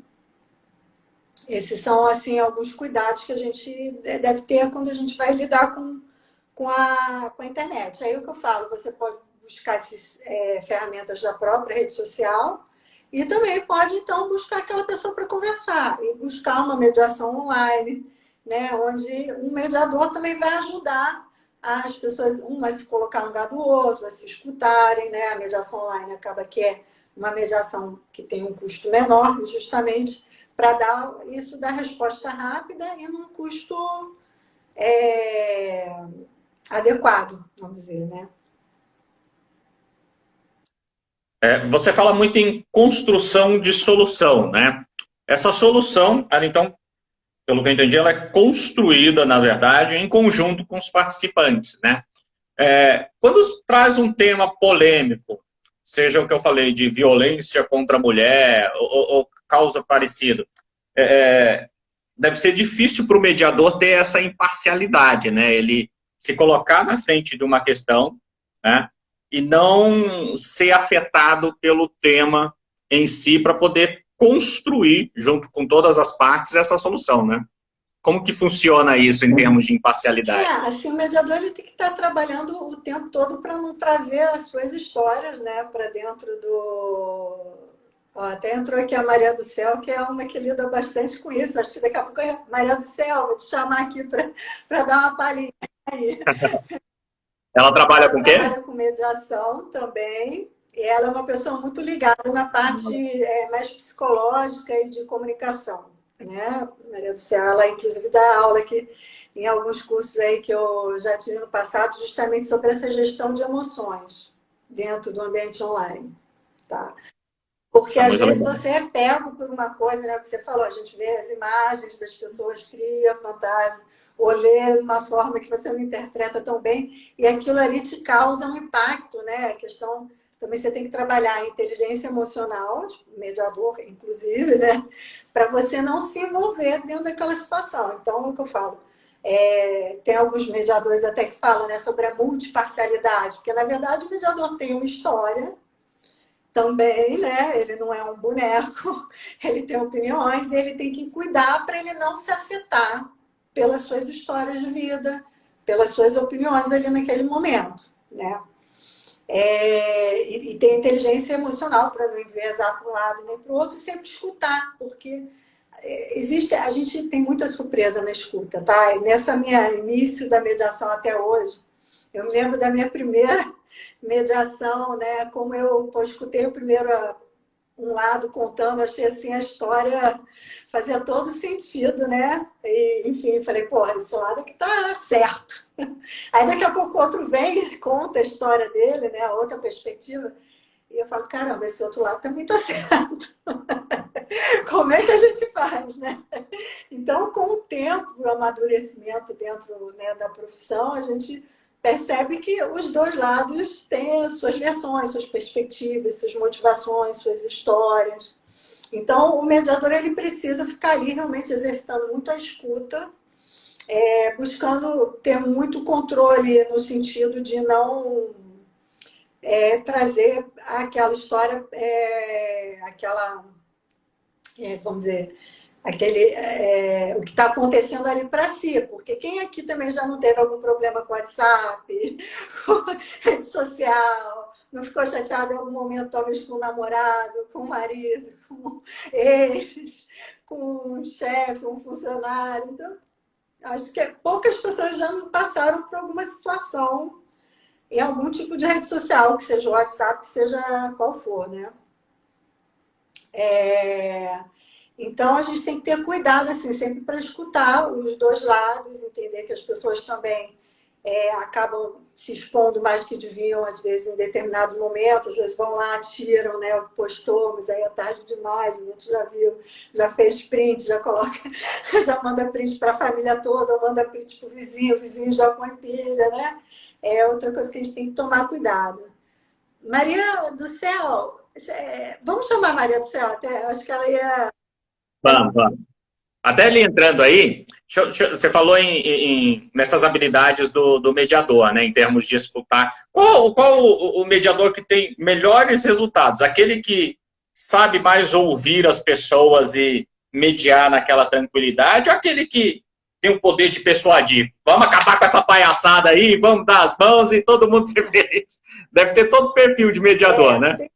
esses são, assim, alguns cuidados que a gente deve ter quando a gente vai lidar com a internet. Aí o que eu falo, você pode buscar essas ferramentas da própria rede social e também pode, então, buscar aquela pessoa para conversar e buscar uma mediação online, né? Onde um mediador também vai ajudar as pessoas, uma a se colocar no lugar do outro, a se escutarem, né? A mediação online acaba que é uma mediação que tem um custo menor, justamente para dar isso, dar resposta rápida e num custo adequado, vamos dizer, né? Você fala muito em construção de solução, né? Essa solução, ela, então, pelo que eu entendi, ela é construída, na verdade, em conjunto com os participantes, né? Quando traz um tema polêmico, seja o que eu falei de violência contra a mulher ou causa parecida, deve ser difícil para o mediador ter essa imparcialidade, né? Ele se colocar na frente de uma questão, né? E não ser afetado pelo tema em si para poder construir, junto com todas as partes, essa solução, né? Como que funciona isso em termos de imparcialidade? Assim, o mediador ele tem que estar trabalhando o tempo todo para não trazer as suas histórias, né, para dentro do... Ó, até entrou aqui a Maria do Céu, que é uma que lida bastante com isso. Acho que daqui a pouco é Maria do Céu, vou te chamar aqui para dar uma palhinha aí. Ela trabalha Ela com o quê? trabalha com mediação também, e ela é uma pessoa muito ligada na parte mais psicológica e de comunicação, né? Maria do Céu, ela inclusive dá aula aqui em alguns cursos aí que eu já tive no passado, justamente sobre essa gestão de emoções dentro do ambiente online, tá? Porque Isso é às muito vezes legal. você é pego por uma coisa, né? O que você falou, a gente vê as imagens das pessoas, cria fantasma, ou lê de uma forma que você não interpreta tão bem, e aquilo ali te causa um impacto, né? A questão também você tem que trabalhar a inteligência emocional, mediador, inclusive, né? Para você não se envolver dentro daquela situação. Então, é o que eu falo. Tem alguns mediadores até que falam, né, sobre a multiparcialidade, porque na verdade o mediador tem uma história também, né? Ele não é um boneco, ele tem opiniões e ele tem que cuidar para ele não se afetar pelas suas histórias de vida, pelas suas opiniões ali naquele momento, né? E ter inteligência emocional para não enviesar para um lado nem para o outro e sempre escutar, porque existe, a gente tem muita surpresa na escuta, tá? E nessa minha início da mediação até hoje, eu me lembro da minha primeira mediação, né? Como eu escutei o primeiro um lado contando, achei assim a história fazia todo sentido, né? E, enfim, falei, porra, esse lado aqui tá certo. Aí daqui a pouco o outro vem e conta a história dele, né? A outra perspectiva. E eu falo, caramba, esse outro lado também tá certo. Como é que a gente faz, né? Então, com o tempo, o amadurecimento dentro, né, da profissão, a gente percebe que os dois lados têm as suas versões, suas perspectivas, suas motivações, suas histórias. Então, o mediador ele precisa ficar ali realmente exercitando muito a escuta, buscando ter muito controle no sentido de não trazer aquela história, vamos dizer, o que está acontecendo ali para si, porque quem aqui também já não teve algum problema com WhatsApp, com rede social, não ficou chateado em algum momento, talvez com o namorado, com o marido, com ex, com um chefe, um funcionário. Então, acho que poucas pessoas já não passaram por alguma situação em algum tipo de rede social, que seja o WhatsApp, que seja qual for, né? Então, a gente tem que ter cuidado, assim, sempre para escutar os dois lados, entender que as pessoas também acabam se expondo mais do que deviam, às vezes, em determinados momentos, às vezes vão lá, tiram, né, o que postou, mas aí é tarde demais, a gente já viu, já fez print, já coloca, já manda print para a família toda, manda print para o vizinho já põe pilha, né? É outra coisa que a gente tem que tomar cuidado. Maria do Céu, vamos chamar Maria do Céu, até, acho que ela ia... Vamos, vamos. Até ele entrando aí, você falou nessas habilidades do mediador, né, em termos de escutar. Qual o mediador que tem melhores resultados? Aquele que sabe mais ouvir as pessoas e mediar naquela tranquilidade, ou aquele que tem o poder de persuadir? Vamos acabar com essa palhaçada aí, vamos dar as mãos e todo mundo ser feliz. Deve ter todo o perfil de mediador, né? Tem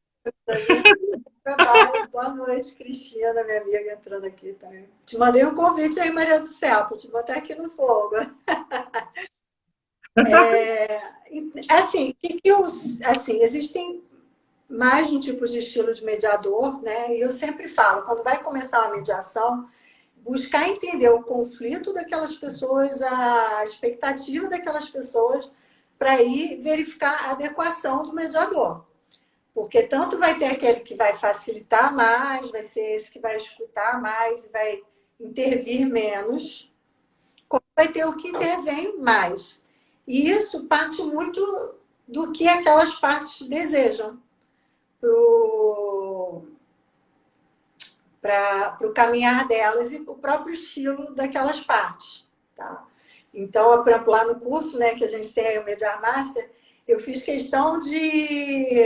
trabalho. Boa noite, Cristina, minha amiga, entrando aqui também. Te mandei um convite aí, Maria do Céu, para te botar aqui no fogo. Assim, existem mais de um tipo de estilo de mediador, né? E eu sempre falo, quando vai começar uma mediação, buscar entender o conflito daquelas pessoas, a expectativa daquelas pessoas, para ir verificar a adequação do mediador. Porque tanto vai ter aquele que vai facilitar mais, vai ser esse que vai escutar mais, vai intervir menos, como vai ter o que intervém mais. E isso parte muito do que aquelas partes desejam para o caminhar delas e o próprio estilo daquelas partes. Tá? Então, por exemplo, lá no curso, né, que a gente tem aí o Mediar Master, eu fiz questão de...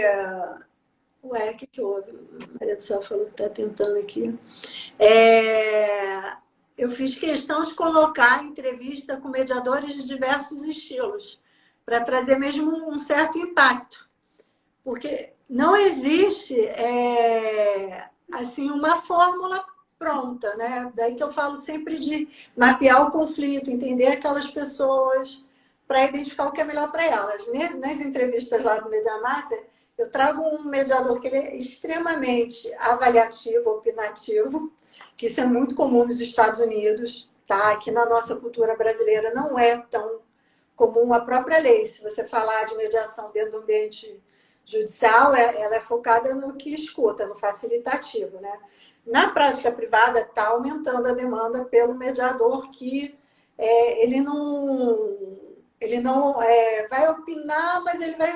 Ué, o que houve? A Maria do Céu falou que está tentando aqui. Eu fiz questão de colocar entrevista com mediadores de diversos estilos, para trazer mesmo um certo impacto. Porque não existe assim uma fórmula pronta, né? Daí que eu falo sempre de mapear o conflito, entender aquelas pessoas, para identificar o que é melhor para elas. Nas entrevistas lá do Media Master, eu trago um mediador que ele é extremamente avaliativo, opinativo, que isso é muito comum nos Estados Unidos, tá? Aqui na nossa cultura brasileira não é tão comum a própria lei. Se você falar de mediação dentro do ambiente judicial, ela é focada no que escuta, no facilitativo, né? Na prática privada, está aumentando a demanda pelo mediador que ele não vai opinar, mas ele vai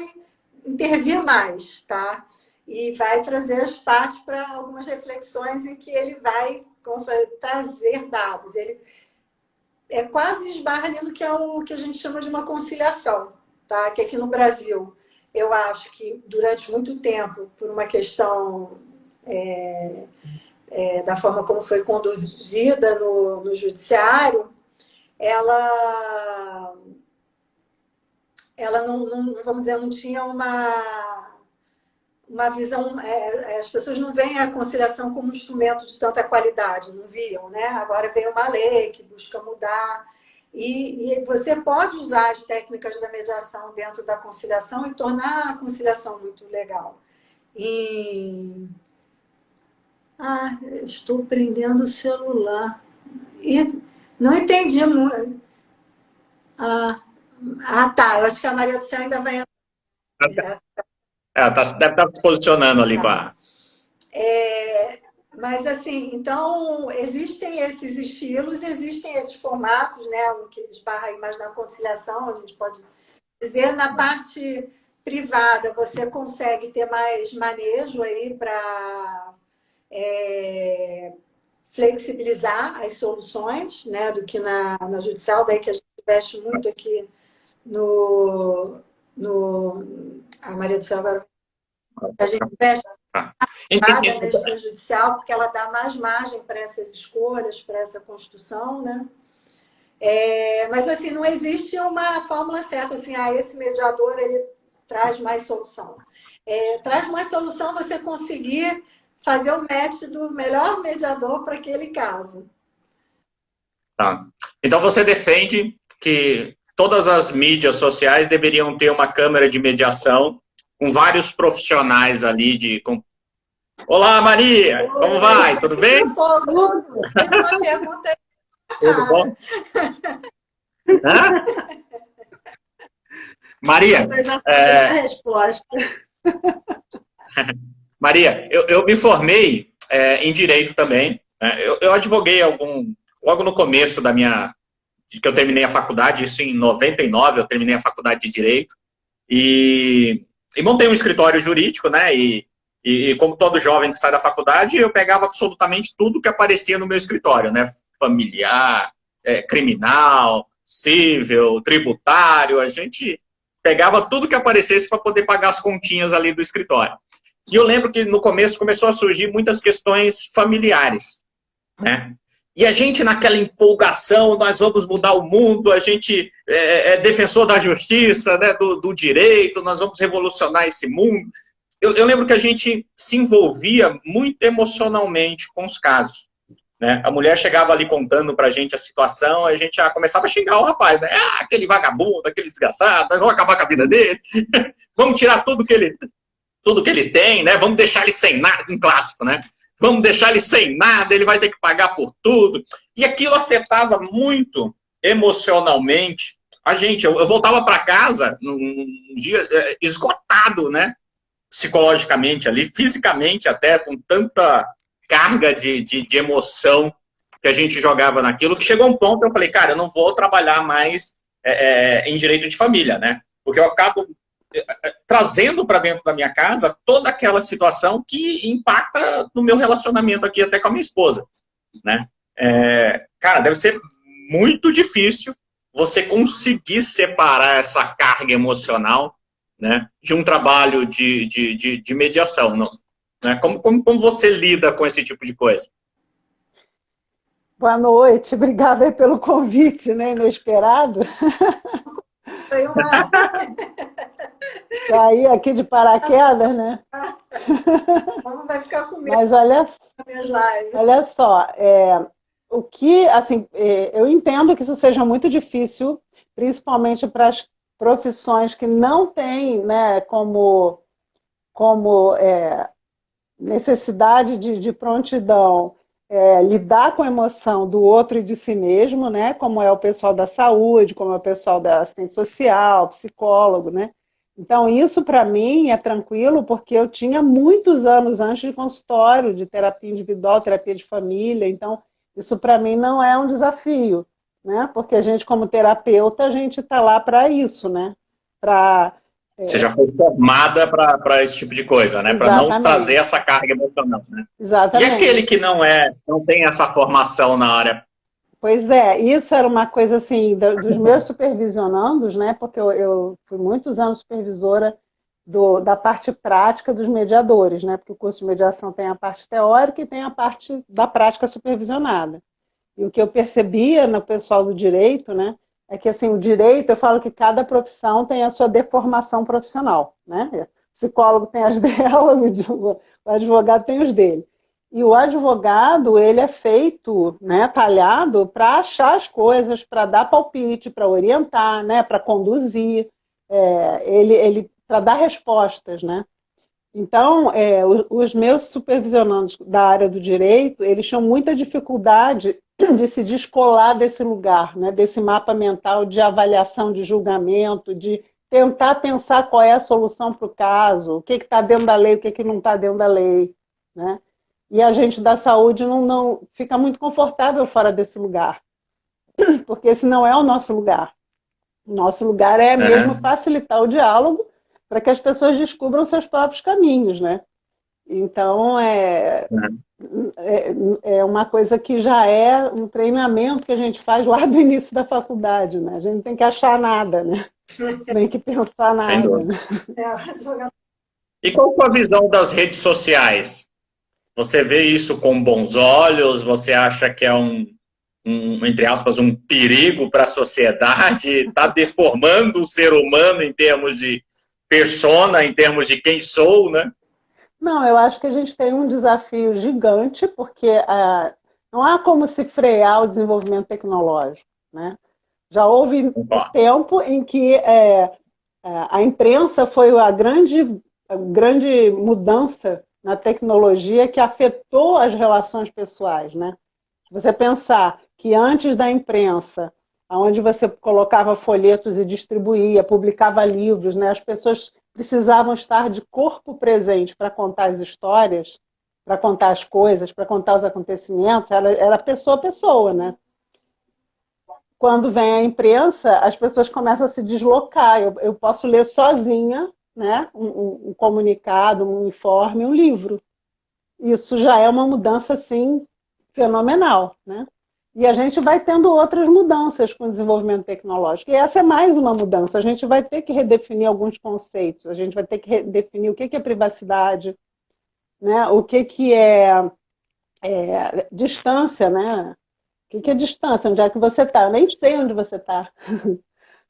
intervir mais, tá? E vai trazer as partes para algumas reflexões em que ele vai trazer dados. Ele quase esbarra ali no que é o que a gente chama de uma conciliação, tá? Que aqui no Brasil, eu acho que durante muito tempo, por uma questão da forma como foi conduzida no judiciário, ela não, vamos dizer, não tinha uma visão, as pessoas não veem a conciliação como um instrumento de tanta qualidade, não viam, né? Agora vem uma lei que busca mudar, e você pode usar as técnicas da mediação dentro da conciliação e tornar a conciliação muito legal. Estou prendendo o celular. E não entendi muito. Tá, eu acho que a Maria do Céu ainda vai entrar. Deve estar se posicionando ali com a... Mas, assim, então, existem esses estilos, existem esses formatos, né? O que esbarra aí mais na conciliação, a gente pode dizer. Na parte privada, você consegue ter mais manejo aí para flexibilizar as soluções, né? Do que na judicial, daí que a gente investe muito aqui a Maria do Céu agora. A gente investe na justiça judicial, porque ela dá mais margem para essas escolhas, para essa construção, né? Mas, assim, não existe uma fórmula certa, assim, esse mediador, ele traz mais solução. Traz mais solução você conseguir fazer o match do melhor mediador para aquele caso. Tá. Então, você defende que todas as mídias sociais deveriam ter uma câmara de mediação com vários profissionais ali Olá, Maria! Como vai? Tudo bem? Essa pergunta é... Tudo bom? Maria, a resposta. Maria, eu me formei em Direito também. Eu advoguei logo no começo que eu terminei a faculdade, isso em 99, eu terminei a faculdade de Direito, e montei um escritório jurídico, né, e como todo jovem que sai da faculdade, eu pegava absolutamente tudo que aparecia no meu escritório, né, familiar, criminal, civil, tributário, a gente pegava tudo que aparecesse para poder pagar as continhas ali do escritório. E eu lembro que no começo começou a surgir muitas questões familiares, né? E a gente, naquela empolgação, nós vamos mudar o mundo, a gente é defensor da justiça, né, do direito, nós vamos revolucionar esse mundo. Eu lembro que a gente se envolvia muito emocionalmente com os casos, né? A mulher chegava ali contando pra gente a situação, a gente já começava a xingar o rapaz, né? Aquele vagabundo, aquele desgraçado, nós vamos acabar com a vida dele, vamos tirar tudo que ele tem, né? Vamos deixar ele sem nada, um clássico, né? Vamos deixar ele sem nada, ele vai ter que pagar por tudo. E aquilo afetava muito emocionalmente a gente. Eu voltava para casa num dia esgotado, né? Psicologicamente ali, fisicamente até, com tanta carga de emoção que a gente jogava naquilo, que chegou um ponto que eu falei, cara, eu não vou trabalhar mais em direito de família, né? Porque eu acabo trazendo para dentro da minha casa toda aquela situação que impacta no meu relacionamento aqui até com a minha esposa, né? Cara, deve ser muito difícil você conseguir separar essa carga emocional, né, de um trabalho de mediação, não? Né? Como você lida com esse tipo de coisa? Boa noite, obrigada pelo convite, né, inesperado. Foi uma... Saí aqui de paraquedas, né? Como vai ficar com medo? Mas olha só, o que, assim, eu entendo que isso seja muito difícil principalmente para as profissões que não têm, né, como necessidade de prontidão, lidar com a emoção do outro e de si mesmo, né, como é o pessoal da saúde, como é o pessoal da assistente social, psicólogo, né? Então, isso para mim é tranquilo, porque eu tinha muitos anos antes de consultório, de terapia individual, terapia de família, então isso para mim não é um desafio, né? Porque a gente, como terapeuta, a gente está lá para isso, né? Para Você já foi formada para esse tipo de coisa, né? Para não trazer exatamente, essa carga emocional, né? E aquele exatamente. que não tem essa formação na área? Pois é, isso era uma coisa assim, dos meus supervisionandos, né? Porque eu fui muitos anos supervisora da parte prática dos mediadores, né? Porque o curso de mediação tem a parte teórica e tem a parte da prática supervisionada. E o que eu percebia no pessoal do direito, né? É que assim, o direito, eu falo que cada profissão tem a sua deformação profissional, né? O psicólogo tem as dela, o advogado tem os dele. E o advogado, ele é feito, né, talhado para achar as coisas, para dar palpite, para orientar, né, para conduzir, ele para dar respostas, né? Então, os meus supervisionandos da área do direito, eles tinham muita dificuldade de se descolar desse lugar, né, desse mapa mental de avaliação, de julgamento, de tentar pensar qual é a solução para o caso, o que está dentro da lei, o que não está dentro da lei, né? E a gente da saúde não fica muito confortável fora desse lugar, porque esse não é o nosso lugar. O nosso lugar é mesmo Uhum. facilitar o diálogo para que as pessoas descubram seus próprios caminhos, né? Então, Uhum. é uma coisa que já é um treinamento que a gente faz lá do início da faculdade, né? A gente não tem que achar nada, né? Nem que pensar Sem nada, dúvida. né? E qual a visão das redes sociais? Você vê isso com bons olhos? Você acha que é entre aspas, um perigo para a sociedade? Está deformando o ser humano em termos de persona, em termos de quem sou, né? Não, eu acho que a gente tem um desafio gigante, porque não há como se frear o desenvolvimento tecnológico, né? Já houve o Concordo. tempo em que a imprensa foi a grande mudança na tecnologia que afetou as relações pessoais, né? Se você pensar que antes da imprensa, onde você colocava folhetos e distribuía, publicava livros, né, as pessoas precisavam estar de corpo presente para contar as histórias, para contar as coisas, para contar os acontecimentos, era pessoa a pessoa, né? Quando vem a imprensa, as pessoas começam a se deslocar. Eu posso ler sozinha, né, um comunicado, um informe, um livro. Isso já é uma mudança assim fenomenal, né? E a gente vai tendo outras mudanças com o desenvolvimento tecnológico. E essa é mais uma mudança. A gente vai ter que redefinir alguns conceitos. A gente vai ter que redefinir o que é privacidade, né? O que é distância, né? O que é distância? Onde é que você está? Eu nem sei onde você está,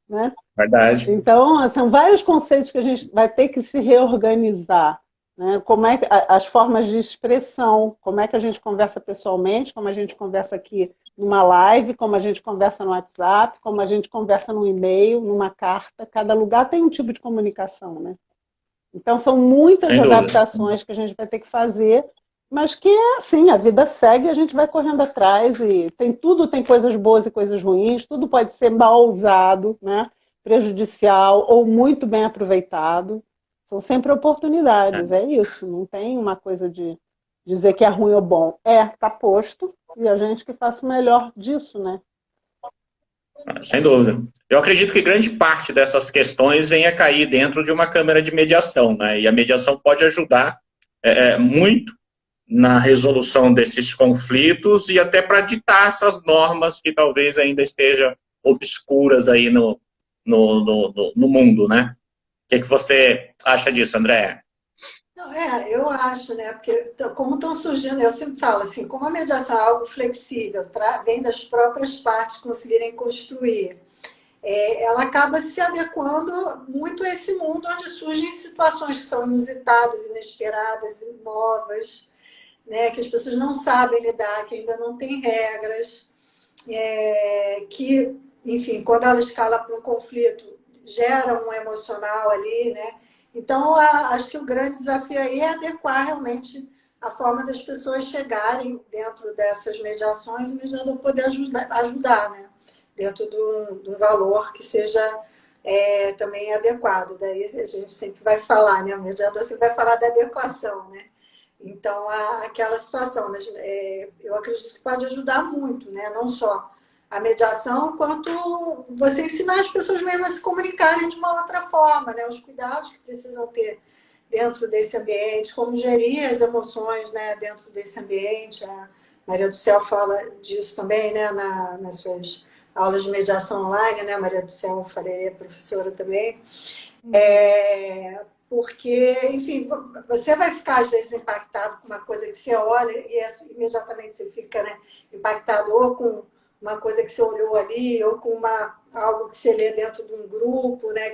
né? Verdade. Então, são vários conceitos que a gente vai ter que se reorganizar, né? Como é que, as formas de expressão, como é que a gente conversa pessoalmente, como a gente conversa aqui numa live, como a gente conversa no WhatsApp, como a gente conversa no e-mail, numa carta. Cada lugar tem um tipo de comunicação, né? Então, são muitas Sem dúvida. adaptações que a gente vai ter que fazer, mas que é assim, a vida segue, a gente vai correndo atrás e tem coisas boas e coisas ruins, tudo pode ser mal usado, né? Prejudicial ou muito bem aproveitado. São sempre oportunidades, é isso. Não tem uma coisa de dizer que é ruim ou bom. Está posto e a gente que faça o melhor disso, né? Sem dúvida. Eu acredito que grande parte dessas questões venha cair dentro de uma câmara de mediação, né? E a mediação pode ajudar muito na resolução desses conflitos e até para ditar essas normas que talvez ainda estejam obscuras aí no mundo, né? O que você acha disso, André? Não, eu acho, né? Porque como estão surgindo, eu sempre falo assim, como a mediação é algo flexível, vem das próprias partes conseguirem construir, ela acaba se adequando muito a esse mundo onde surgem situações que são inusitadas, inesperadas, novas, né? Que as pessoas não sabem lidar, que ainda não têm regras, que enfim, quando ela escala para um conflito, gera um emocional ali, né? Então, acho que o grande desafio aí é adequar realmente a forma das pessoas chegarem dentro dessas mediações e o mediador poder ajudar, né? Dentro de um valor que seja também adequado. Daí a gente sempre vai falar, né? O mediador sempre vai falar da adequação, né? Então, aquela situação. Mas eu acredito que pode ajudar muito, né? Não só a mediação, quanto você ensinar as pessoas mesmo a se comunicarem de uma outra forma, né? Os cuidados que precisam ter dentro desse ambiente, como gerir as emoções, né, dentro desse ambiente. A Maria do Céu fala disso também, né, nas suas aulas de mediação online, né, Maria do Céu, eu falei, é professora também. Porque, enfim, você vai ficar às vezes impactado com uma coisa que você olha e imediatamente você fica, né, impactado ou com uma coisa que você olhou ali, ou com algo que você lê dentro de um grupo, né,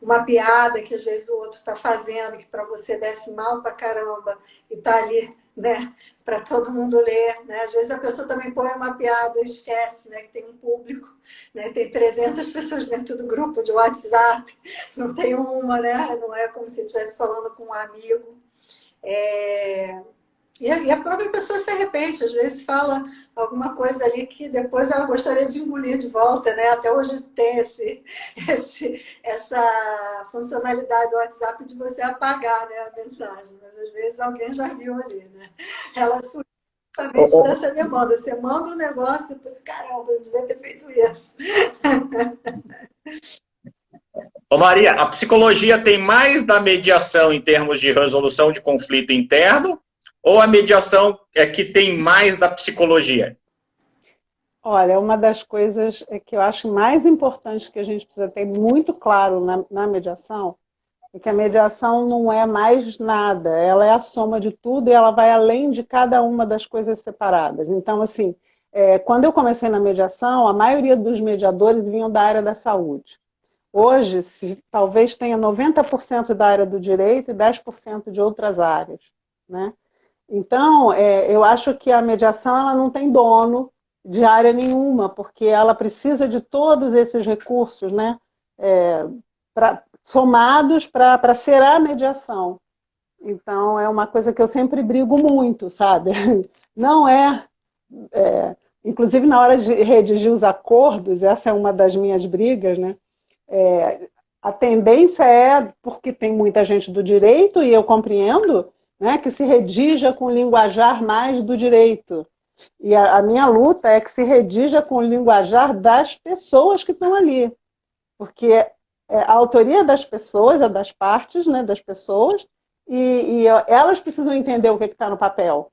uma piada que às vezes o outro está fazendo, que para você desce mal pra caramba, e está ali, né, para todo mundo ler, né? Às vezes a pessoa também põe uma piada e esquece, né, que tem um público, né, tem 300 pessoas dentro do grupo de WhatsApp, não tem uma, né, não é como se estivesse falando com um amigo. E a própria pessoa se arrepende, às vezes fala alguma coisa ali que depois ela gostaria de engolir de volta, né? Até hoje tem essa funcionalidade do WhatsApp de você apagar, né, a mensagem, mas às vezes alguém já viu ali, né? Ela surgiu justamente dessa demanda. Você manda um negócio e depois, caramba, eu devia ter feito isso. Ô Maria, a psicologia tem mais da mediação em termos de resolução de conflito interno ou a mediação é que tem mais da psicologia? Olha, uma das coisas que eu acho mais importante que a gente precisa ter muito claro na mediação é que a mediação não é mais nada, ela é a soma de tudo e ela vai além de cada uma das coisas separadas. Então, assim, quando eu comecei na mediação, a maioria dos mediadores vinham da área da saúde. Hoje, talvez tenha 90% da área do direito e 10% de outras áreas, né? Então, eu acho que a mediação ela não tem dono de área nenhuma, porque ela precisa de todos esses recursos, né, somados para ser a mediação. Então, é uma coisa que eu sempre brigo muito, sabe? Não inclusive na hora de redigir os acordos, essa é uma das minhas brigas, né? A tendência porque tem muita gente do direito, e eu compreendo, né, que se redija com linguajar mais do direito. E a minha luta é que se redija com o linguajar das pessoas que estão ali. Porque a autoria das pessoas, é das partes, né, das pessoas, e elas precisam entender o que está no papel.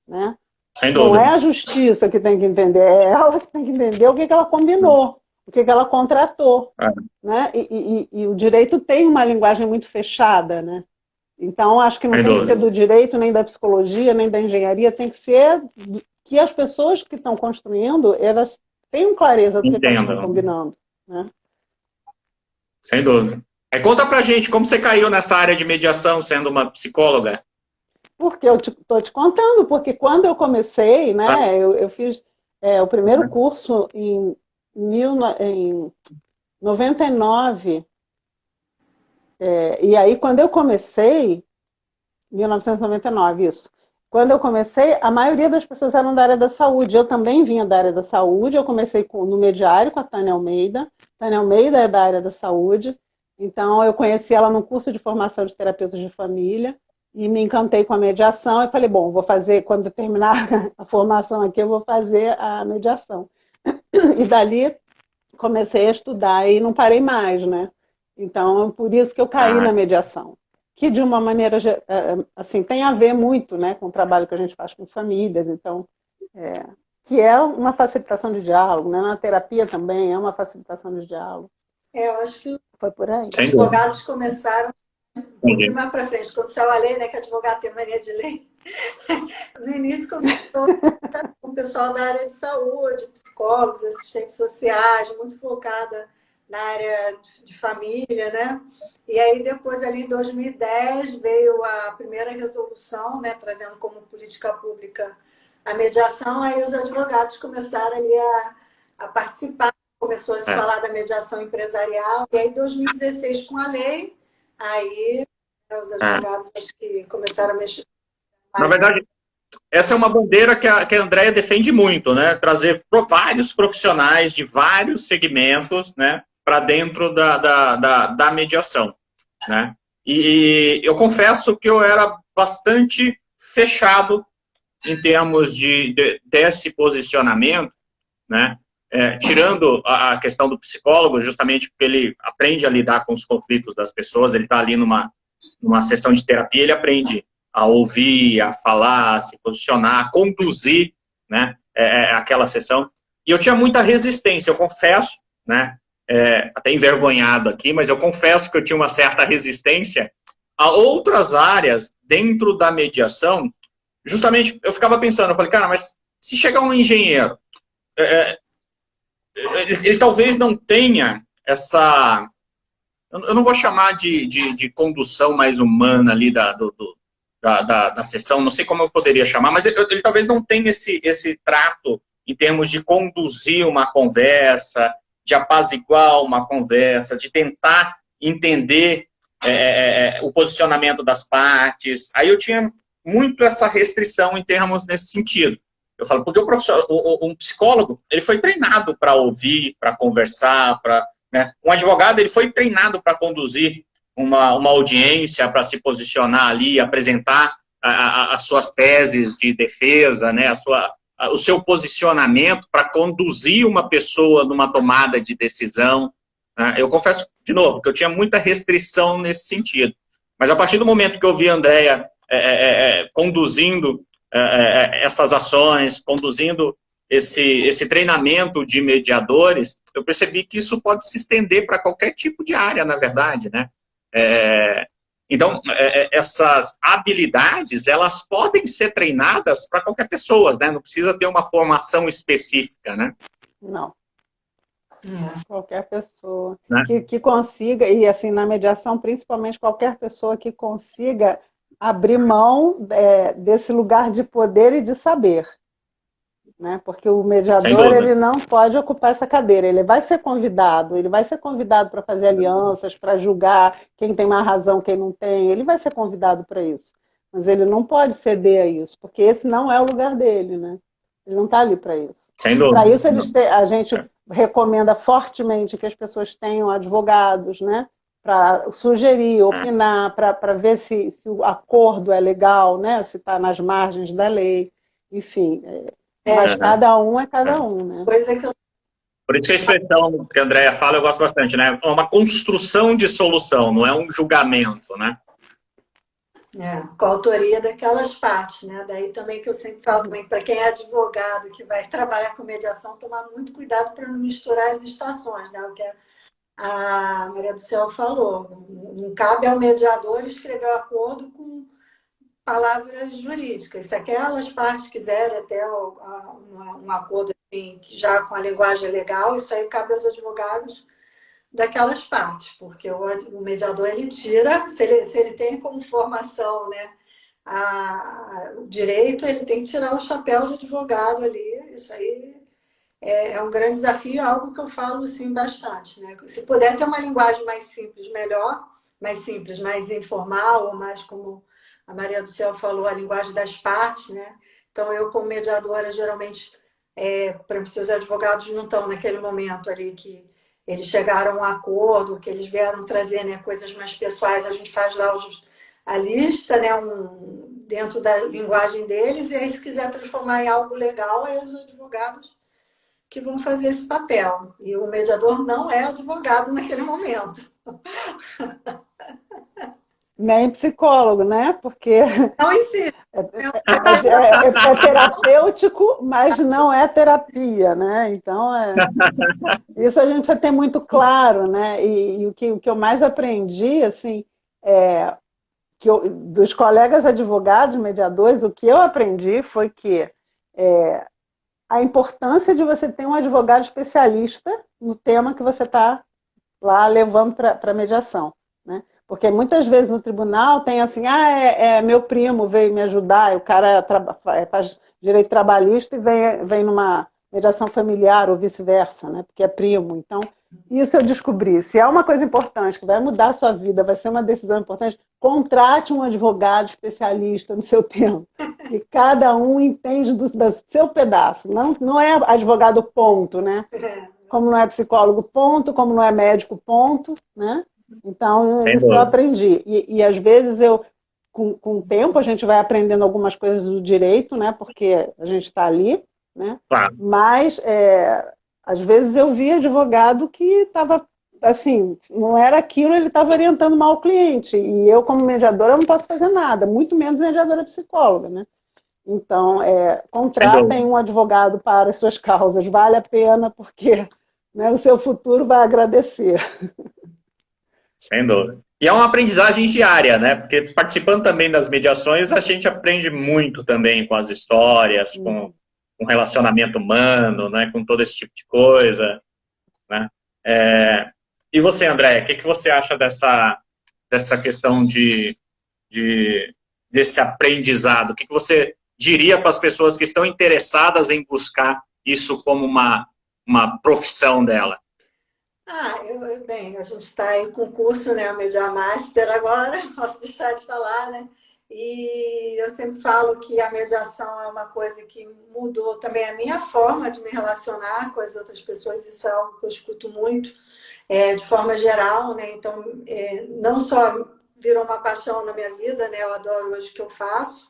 Né? Sem dúvida. Não é a justiça que tem que entender, é ela que tem que entender o que ela combinou, o que ela contratou. Né? E o direito tem uma linguagem muito fechada, né? Então, acho que não tem que ser do direito, nem da psicologia, nem da engenharia, tem que ser que as pessoas que estão construindo, elas tenham clareza do que elas estão combinando. Né? Sem dúvida. Conta pra gente como você caiu nessa área de mediação sendo uma psicóloga. Porque eu estou te contando, porque quando eu comecei, né, eu fiz o primeiro curso em 99. E aí, quando eu comecei, 1999, isso. Quando eu comecei, a maioria das pessoas eram da área da saúde. Eu também vinha da área da saúde. Eu comecei no Mediário com a Tânia Almeida. Tânia Almeida é da área da saúde. Então, eu conheci ela no curso de formação de terapeutas de família e me encantei com a mediação. E falei, bom, vou fazer, quando terminar a formação aqui, eu vou fazer a mediação. E dali, comecei a estudar e não parei mais, né? Então, por isso que eu caí na mediação. Que, de uma maneira, assim, tem a ver muito, né, com o trabalho que a gente faz com famílias, então, que é uma facilitação de diálogo, né? Na terapia também é uma facilitação de diálogo. Eu acho que foi por aí. Os advogados começaram um pouquinho mais para frente, quando saiu a lei, né, que advogado tem mania de lei. No início começou com o pessoal da área de saúde, psicólogos, assistentes sociais, muito focada na área de família, né? E aí depois ali em 2010 veio a primeira resolução, né, trazendo como política pública a mediação, aí os advogados começaram ali a participar, começou a se falar da mediação empresarial, e aí em 2016 com a lei, aí os advogados acho que começaram a mexer Na mais. verdade, essa é uma bandeira que a Andrea defende muito, né? Trazer vários profissionais de vários segmentos, né, para dentro da mediação, né? E eu confesso que eu era bastante fechado em termos desse posicionamento, né? Tirando a questão do psicólogo, justamente porque ele aprende a lidar com os conflitos das pessoas, ele está ali numa sessão de terapia, ele aprende a ouvir, a falar, a se posicionar, a conduzir, né, aquela sessão. E eu tinha muita resistência, eu confesso, né, até envergonhado aqui, mas eu confesso que eu tinha uma certa resistência a outras áreas dentro da mediação. Justamente, eu ficava pensando, eu falei, cara, mas se chegar um engenheiro, ele talvez não tenha essa... Eu não vou chamar de condução mais humana ali da sessão, não sei como eu poderia chamar, mas ele talvez não tenha esse trato em termos de conduzir uma conversa, de apaziguar uma conversa, de tentar entender o posicionamento das partes. Aí eu tinha muito essa restrição em termos nesse sentido. Eu falo, porque um psicólogo, ele foi treinado para ouvir, para conversar, né? Um advogado, ele foi treinado para conduzir uma audiência, para se posicionar ali, apresentar as suas teses de defesa, né? O seu posicionamento para conduzir uma pessoa numa tomada de decisão. Né? Eu confesso, de novo, que eu tinha muita restrição nesse sentido. Mas a partir do momento que eu vi a Andrea conduzindo essas ações, conduzindo esse treinamento de mediadores, eu percebi que isso pode se estender para qualquer tipo de área, na verdade, né? Então, essas habilidades, elas podem ser treinadas para qualquer pessoa, né? Não precisa ter uma formação específica, né? Não. Qualquer pessoa, né? que consiga, e assim, na mediação, principalmente qualquer pessoa que consiga abrir mão desse lugar de poder e de saber. Né? Porque o mediador, ele não pode ocupar essa cadeira, ele vai ser convidado para fazer alianças, para julgar quem tem mais razão, quem não tem, ele vai ser convidado para isso. Mas ele não pode ceder a isso, porque esse não é o lugar dele, né? Ele não está ali para isso. Para isso, a gente recomenda fortemente que as pessoas tenham advogados, né? Para sugerir, opinar, para ver se o acordo é legal, né? Se está nas margens da lei, enfim. Mas cada um é cada um, né? Pois é que eu... Por isso que a expressão que a Andrea fala, eu gosto bastante, né? É uma construção de solução, não é um julgamento, né? Com a autoria daquelas partes, né? Daí também que eu sempre falo também, para quem é advogado, que vai trabalhar com mediação, tomar muito cuidado para não misturar as estações, né? O que a Maria do Céu falou. Não cabe ao mediador escrever o acordo com palavras jurídicas. Se aquelas partes quiserem até um acordo assim, já com a linguagem legal, isso aí cabe aos advogados daquelas partes, porque o mediador, ele tira, se ele tem como formação, né, o direito, ele tem que tirar o chapéu de advogado ali. Isso aí é um grande desafio, algo que eu falo assim, bastante. Né? Se puder ter uma linguagem mais simples, melhor, mais simples, mais informal, ou mais como a Maria do Céu falou, a linguagem das partes, né? Então, eu, como mediadora, geralmente, para os seus advogados não estão naquele momento ali que eles chegaram a um acordo, que eles vieram trazer, né, coisas mais pessoais, a gente faz lá a lista, né, dentro da linguagem deles, e aí, se quiser transformar em algo legal, é os advogados que vão fazer esse papel. E o mediador não é advogado naquele momento. Nem psicólogo, né? Porque não ensina. É terapêutico, mas não é terapia, né? Então, isso a gente precisa ter muito claro, né? E o que eu mais aprendi, assim, dos colegas advogados, mediadores, o que eu aprendi foi que a importância de você ter um advogado especialista no tema que você está lá levando para mediação, né? Porque muitas vezes no tribunal tem assim, meu primo veio me ajudar, o cara faz direito trabalhista e vem numa mediação familiar ou vice-versa, né? Porque é primo. Então, isso eu descobri. Se é uma coisa importante, que vai mudar a sua vida, vai ser uma decisão importante, contrate um advogado especialista no seu tempo. E cada um entende do seu pedaço. Não é advogado ponto, né? Como não é psicólogo ponto, como não é médico ponto, né? Então, isso eu aprendi. E às vezes com o tempo, a gente vai aprendendo algumas coisas do direito, né? Porque a gente está ali, né? Claro. Mas, às vezes, eu vi advogado que estava, assim, não era aquilo, ele estava orientando mal o cliente. E eu, como mediadora, não posso fazer nada, muito menos mediadora psicóloga, né? Então, contratem um advogado para as suas causas, vale a pena, porque, né, o seu futuro vai agradecer. Sem dúvida. E é uma aprendizagem diária, né? Porque participando também das mediações, a gente aprende muito também com as histórias, com o relacionamento humano, né? Com todo esse tipo de coisa, né? E você, André, o que você acha dessa questão desse aprendizado? O que você diria para as pessoas que estão interessadas em buscar isso como uma profissão dela? Bem, a gente está aí com o curso, né, a Media Master agora, posso deixar de falar, né? E eu sempre falo que a mediação é uma coisa que mudou também a minha forma de me relacionar com as outras pessoas, isso é algo que eu escuto muito, de forma geral, né? Então, não só virou uma paixão na minha vida, né? Eu adoro hoje o que eu faço,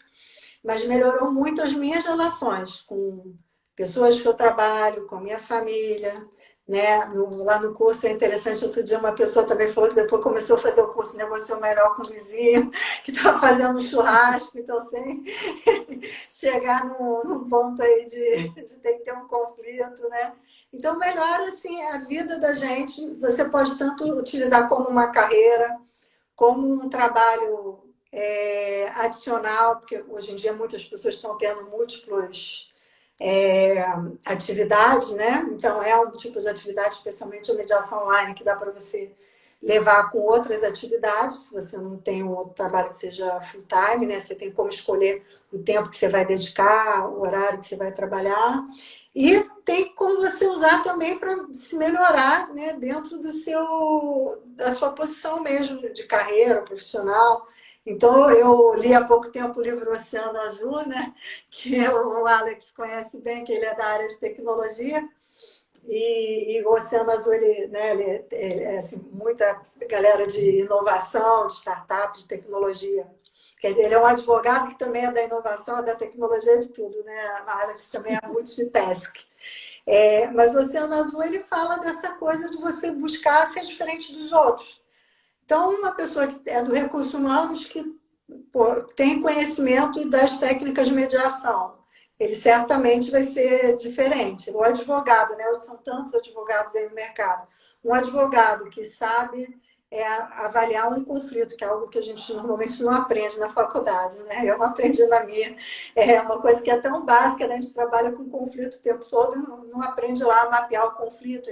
mas melhorou muito as minhas relações com pessoas que eu trabalho, com a minha família, né? Lá no curso é interessante, outro dia uma pessoa também falou que depois começou a fazer o curso, negociou melhor com o vizinho, que estava fazendo um churrasco, então sem chegar num ponto aí de ter que ter um conflito, né? Então melhora assim a vida da gente, você pode tanto utilizar como uma carreira, como um trabalho adicional, porque hoje em dia muitas pessoas estão tendo múltiplas atividades, né? Então é um tipo de atividade, especialmente a mediação online, que dá para você levar com outras atividades, se você não tem um outro trabalho que seja full time, né? Você tem como escolher o tempo que você vai dedicar, o horário que você vai trabalhar. E tem como você usar também para se melhorar, né, dentro da sua posição mesmo de carreira profissional. Então, eu li há pouco tempo o livro Oceano Azul, né, que o Alex conhece bem, que ele é da área de tecnologia. E o Oceano Azul, ele é assim, muita galera de inovação, de startup, de tecnologia. Quer dizer, ele é um advogado que também é da inovação, da tecnologia, de tudo, né? A Alex também é multitask. Mas o Oceano Azul, ele fala dessa coisa de você buscar ser diferente dos outros. Então, uma pessoa que é do recursos humanos, que tem conhecimento das técnicas de mediação, ele certamente vai ser diferente. O advogado, né? São tantos advogados aí no mercado. Um advogado que sabe avaliar um conflito, que é algo que a gente normalmente não aprende na faculdade, né? Eu não aprendi na minha. É uma coisa que é tão básica, né? A gente trabalha com conflito o tempo todo, não aprende lá a mapear o conflito.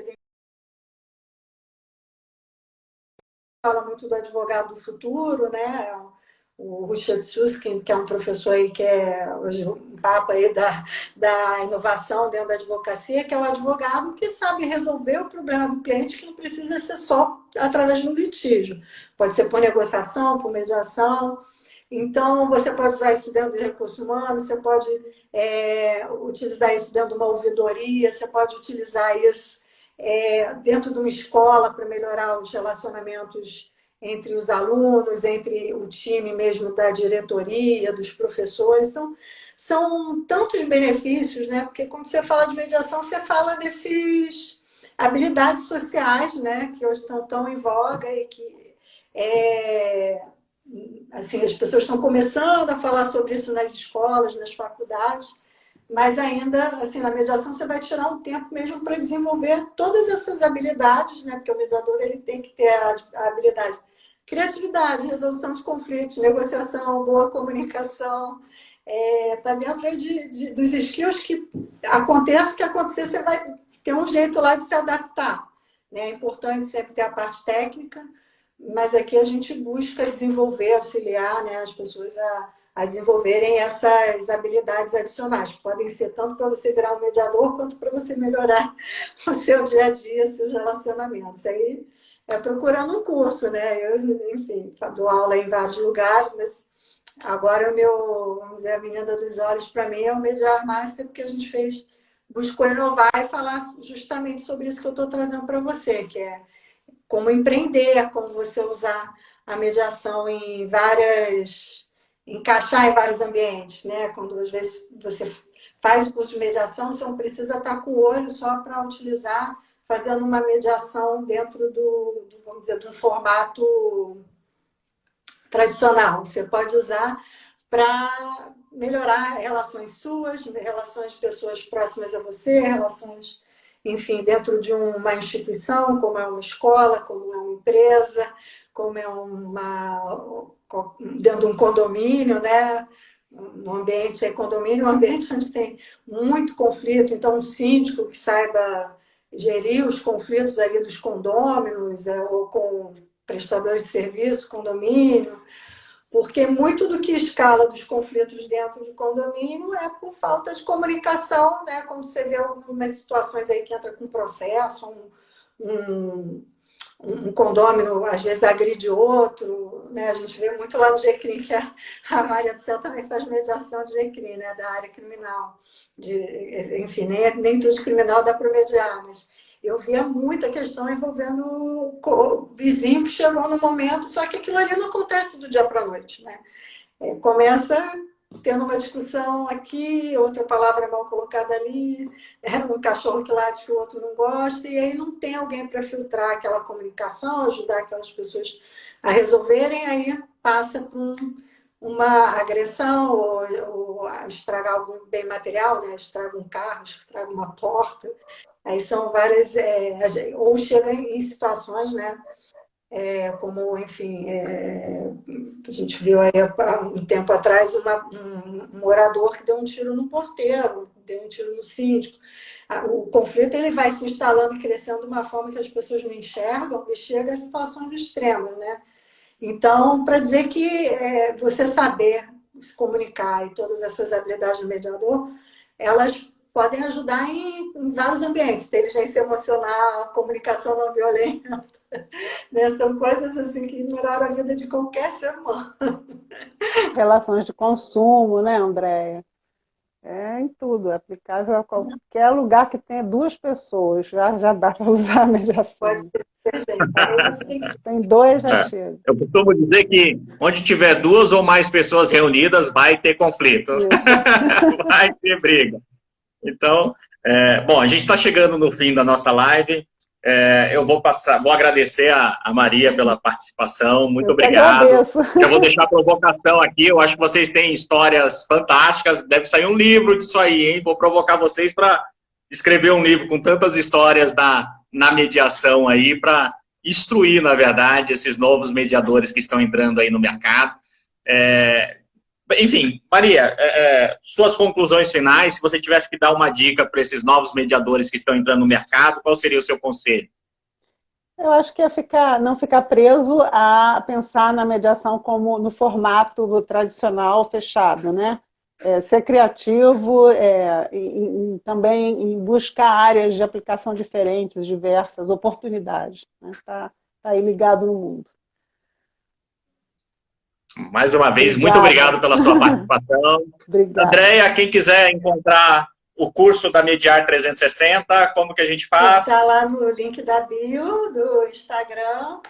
Fala muito do advogado do futuro, né? O Richard Susskind, que é um professor aí que é hoje um papa aí da inovação dentro da advocacia, que é o advogado que sabe resolver o problema do cliente, que não precisa ser só através do litígio. Pode ser por negociação, por mediação. Então, você pode usar isso dentro de recursos humanos, você pode utilizar isso dentro de uma ouvidoria, você pode utilizar isso dentro de uma escola para melhorar os relacionamentos entre os alunos, entre o time mesmo da diretoria, dos professores. São tantos benefícios, né? Porque quando você fala de mediação, você fala desses habilidades sociais, né? Que hoje estão tão em voga e que assim, as pessoas estão começando a falar sobre isso nas escolas, nas faculdades, mas ainda, assim, na mediação você vai tirar um tempo mesmo para desenvolver todas essas habilidades, né? Porque o mediador ele tem que ter a habilidade de criatividade, resolução de conflitos, negociação, boa comunicação. Tá dentro aí dos skills que aconteça o que acontecer, você vai ter um jeito lá de se adaptar, né? É importante sempre ter a parte técnica, mas aqui a gente busca desenvolver, auxiliar, né, as pessoas a desenvolverem essas habilidades adicionais. Podem ser tanto para você virar um mediador, quanto para você melhorar o seu dia a dia, seus relacionamentos. Aí é procurando um curso, né? Eu, enfim, dou aula em vários lugares, mas agora o meu, vamos dizer, a menina dos olhos para mim é o Mediar Master, porque a gente buscou inovar e falar justamente sobre isso que eu estou trazendo para você, que é como empreender, como você usar a mediação encaixar em vários ambientes, né? Quando às vezes você faz o curso de mediação, você não precisa estar com o olho só para utilizar, fazendo uma mediação dentro vamos dizer, do formato tradicional. Você pode usar para melhorar relações suas, relações de pessoas próximas a você, relações, enfim, dentro de uma instituição, como é uma escola, como é uma empresa, como é dentro de um condomínio, né? Um ambiente condomínio, um ambiente onde tem muito conflito, então um síndico que saiba gerir os conflitos ali dos condôminos, ou com prestadores de serviço, condomínio, porque muito do que escala dos conflitos dentro de condomínio é por falta de comunicação, né? Como você vê algumas situações aí que entra com processo, um condômino às vezes agride outro, né? A gente vê muito lá no GCRIM, que a Maria do Céu também faz mediação de GCRIM, né? Da área criminal. Enfim, nem tudo de criminal dá para mediar, mas eu via muita questão envolvendo o vizinho que chegou no momento, só que aquilo ali não acontece do dia para a noite, né? Começa tendo uma discussão aqui, outra palavra mal colocada ali, um cachorro que late que o outro não gosta, e aí não tem alguém para filtrar aquela comunicação, ajudar aquelas pessoas a resolverem, aí passa por uma agressão, ou estragar algum bem material, né? Estraga um carro, estraga uma porta. Aí são várias, ou chega em situações, né? Como, enfim, a gente viu aí há um tempo atrás um morador que deu um tiro no porteiro, deu um tiro no síndico. O conflito ele vai se instalando e crescendo de uma forma que as pessoas não enxergam e chega a situações extremas, né? Então, para dizer que você saber se comunicar e todas essas habilidades do mediador, elas podem ajudar em vários ambientes. Inteligência emocional, comunicação não violenta, né? São coisas assim que melhoram a vida de qualquer ser humano. Relações de consumo, né, Andréia? Em tudo, é aplicável a qualquer lugar que tenha duas pessoas, já dá para usar a mediação. Pode ter gente. Aí você tem que... Tem dois, já chega. Eu costumo dizer que onde tiver duas ou mais pessoas reunidas, vai ter conflito. Vai ter briga. Então, bom, a gente está chegando no fim da nossa live. Eu vou agradecer a Maria pela participação. Muito obrigado. Já vou deixar a provocação aqui. Eu acho que vocês têm histórias fantásticas. Deve sair um livro disso aí, hein? Vou provocar vocês para escrever um livro com tantas histórias na mediação aí, para instruir, na verdade, esses novos mediadores que estão entrando aí no mercado. Enfim, Maria, suas conclusões finais, se você tivesse que dar uma dica para esses novos mediadores que estão entrando no mercado, qual seria o seu conselho? Eu acho que é não ficar preso a pensar na mediação como no formato tradicional fechado, né? Ser criativo e também em buscar áreas de aplicação diferentes, diversas, oportunidades. Né? Tá aí ligado no mundo. Mais uma vez, muito obrigado pela sua participação. Andréia, quem quiser encontrar o curso da Mediar 360, como que a gente faz? Está lá no link da bio do Instagram.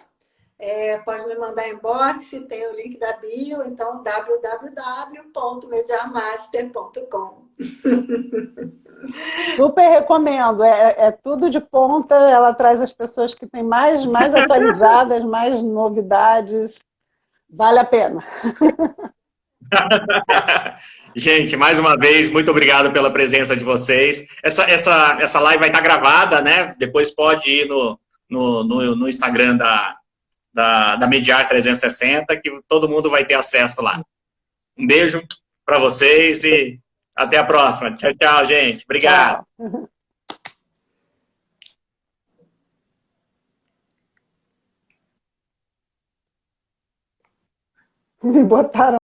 Pode me mandar inbox, tem o link da bio, então www.mediarmaster.com. Super recomendo, é tudo de ponta, ela traz as pessoas que têm mais atualizadas, mais novidades. Vale a pena. Gente, mais uma vez, muito obrigado pela presença de vocês. Essa live vai estar gravada, né? Depois pode ir no Instagram da Mediar 360, que todo mundo vai ter acesso lá. Um beijo para vocês e até a próxima. Tchau, tchau, gente. Obrigado. Tchau. Me botaram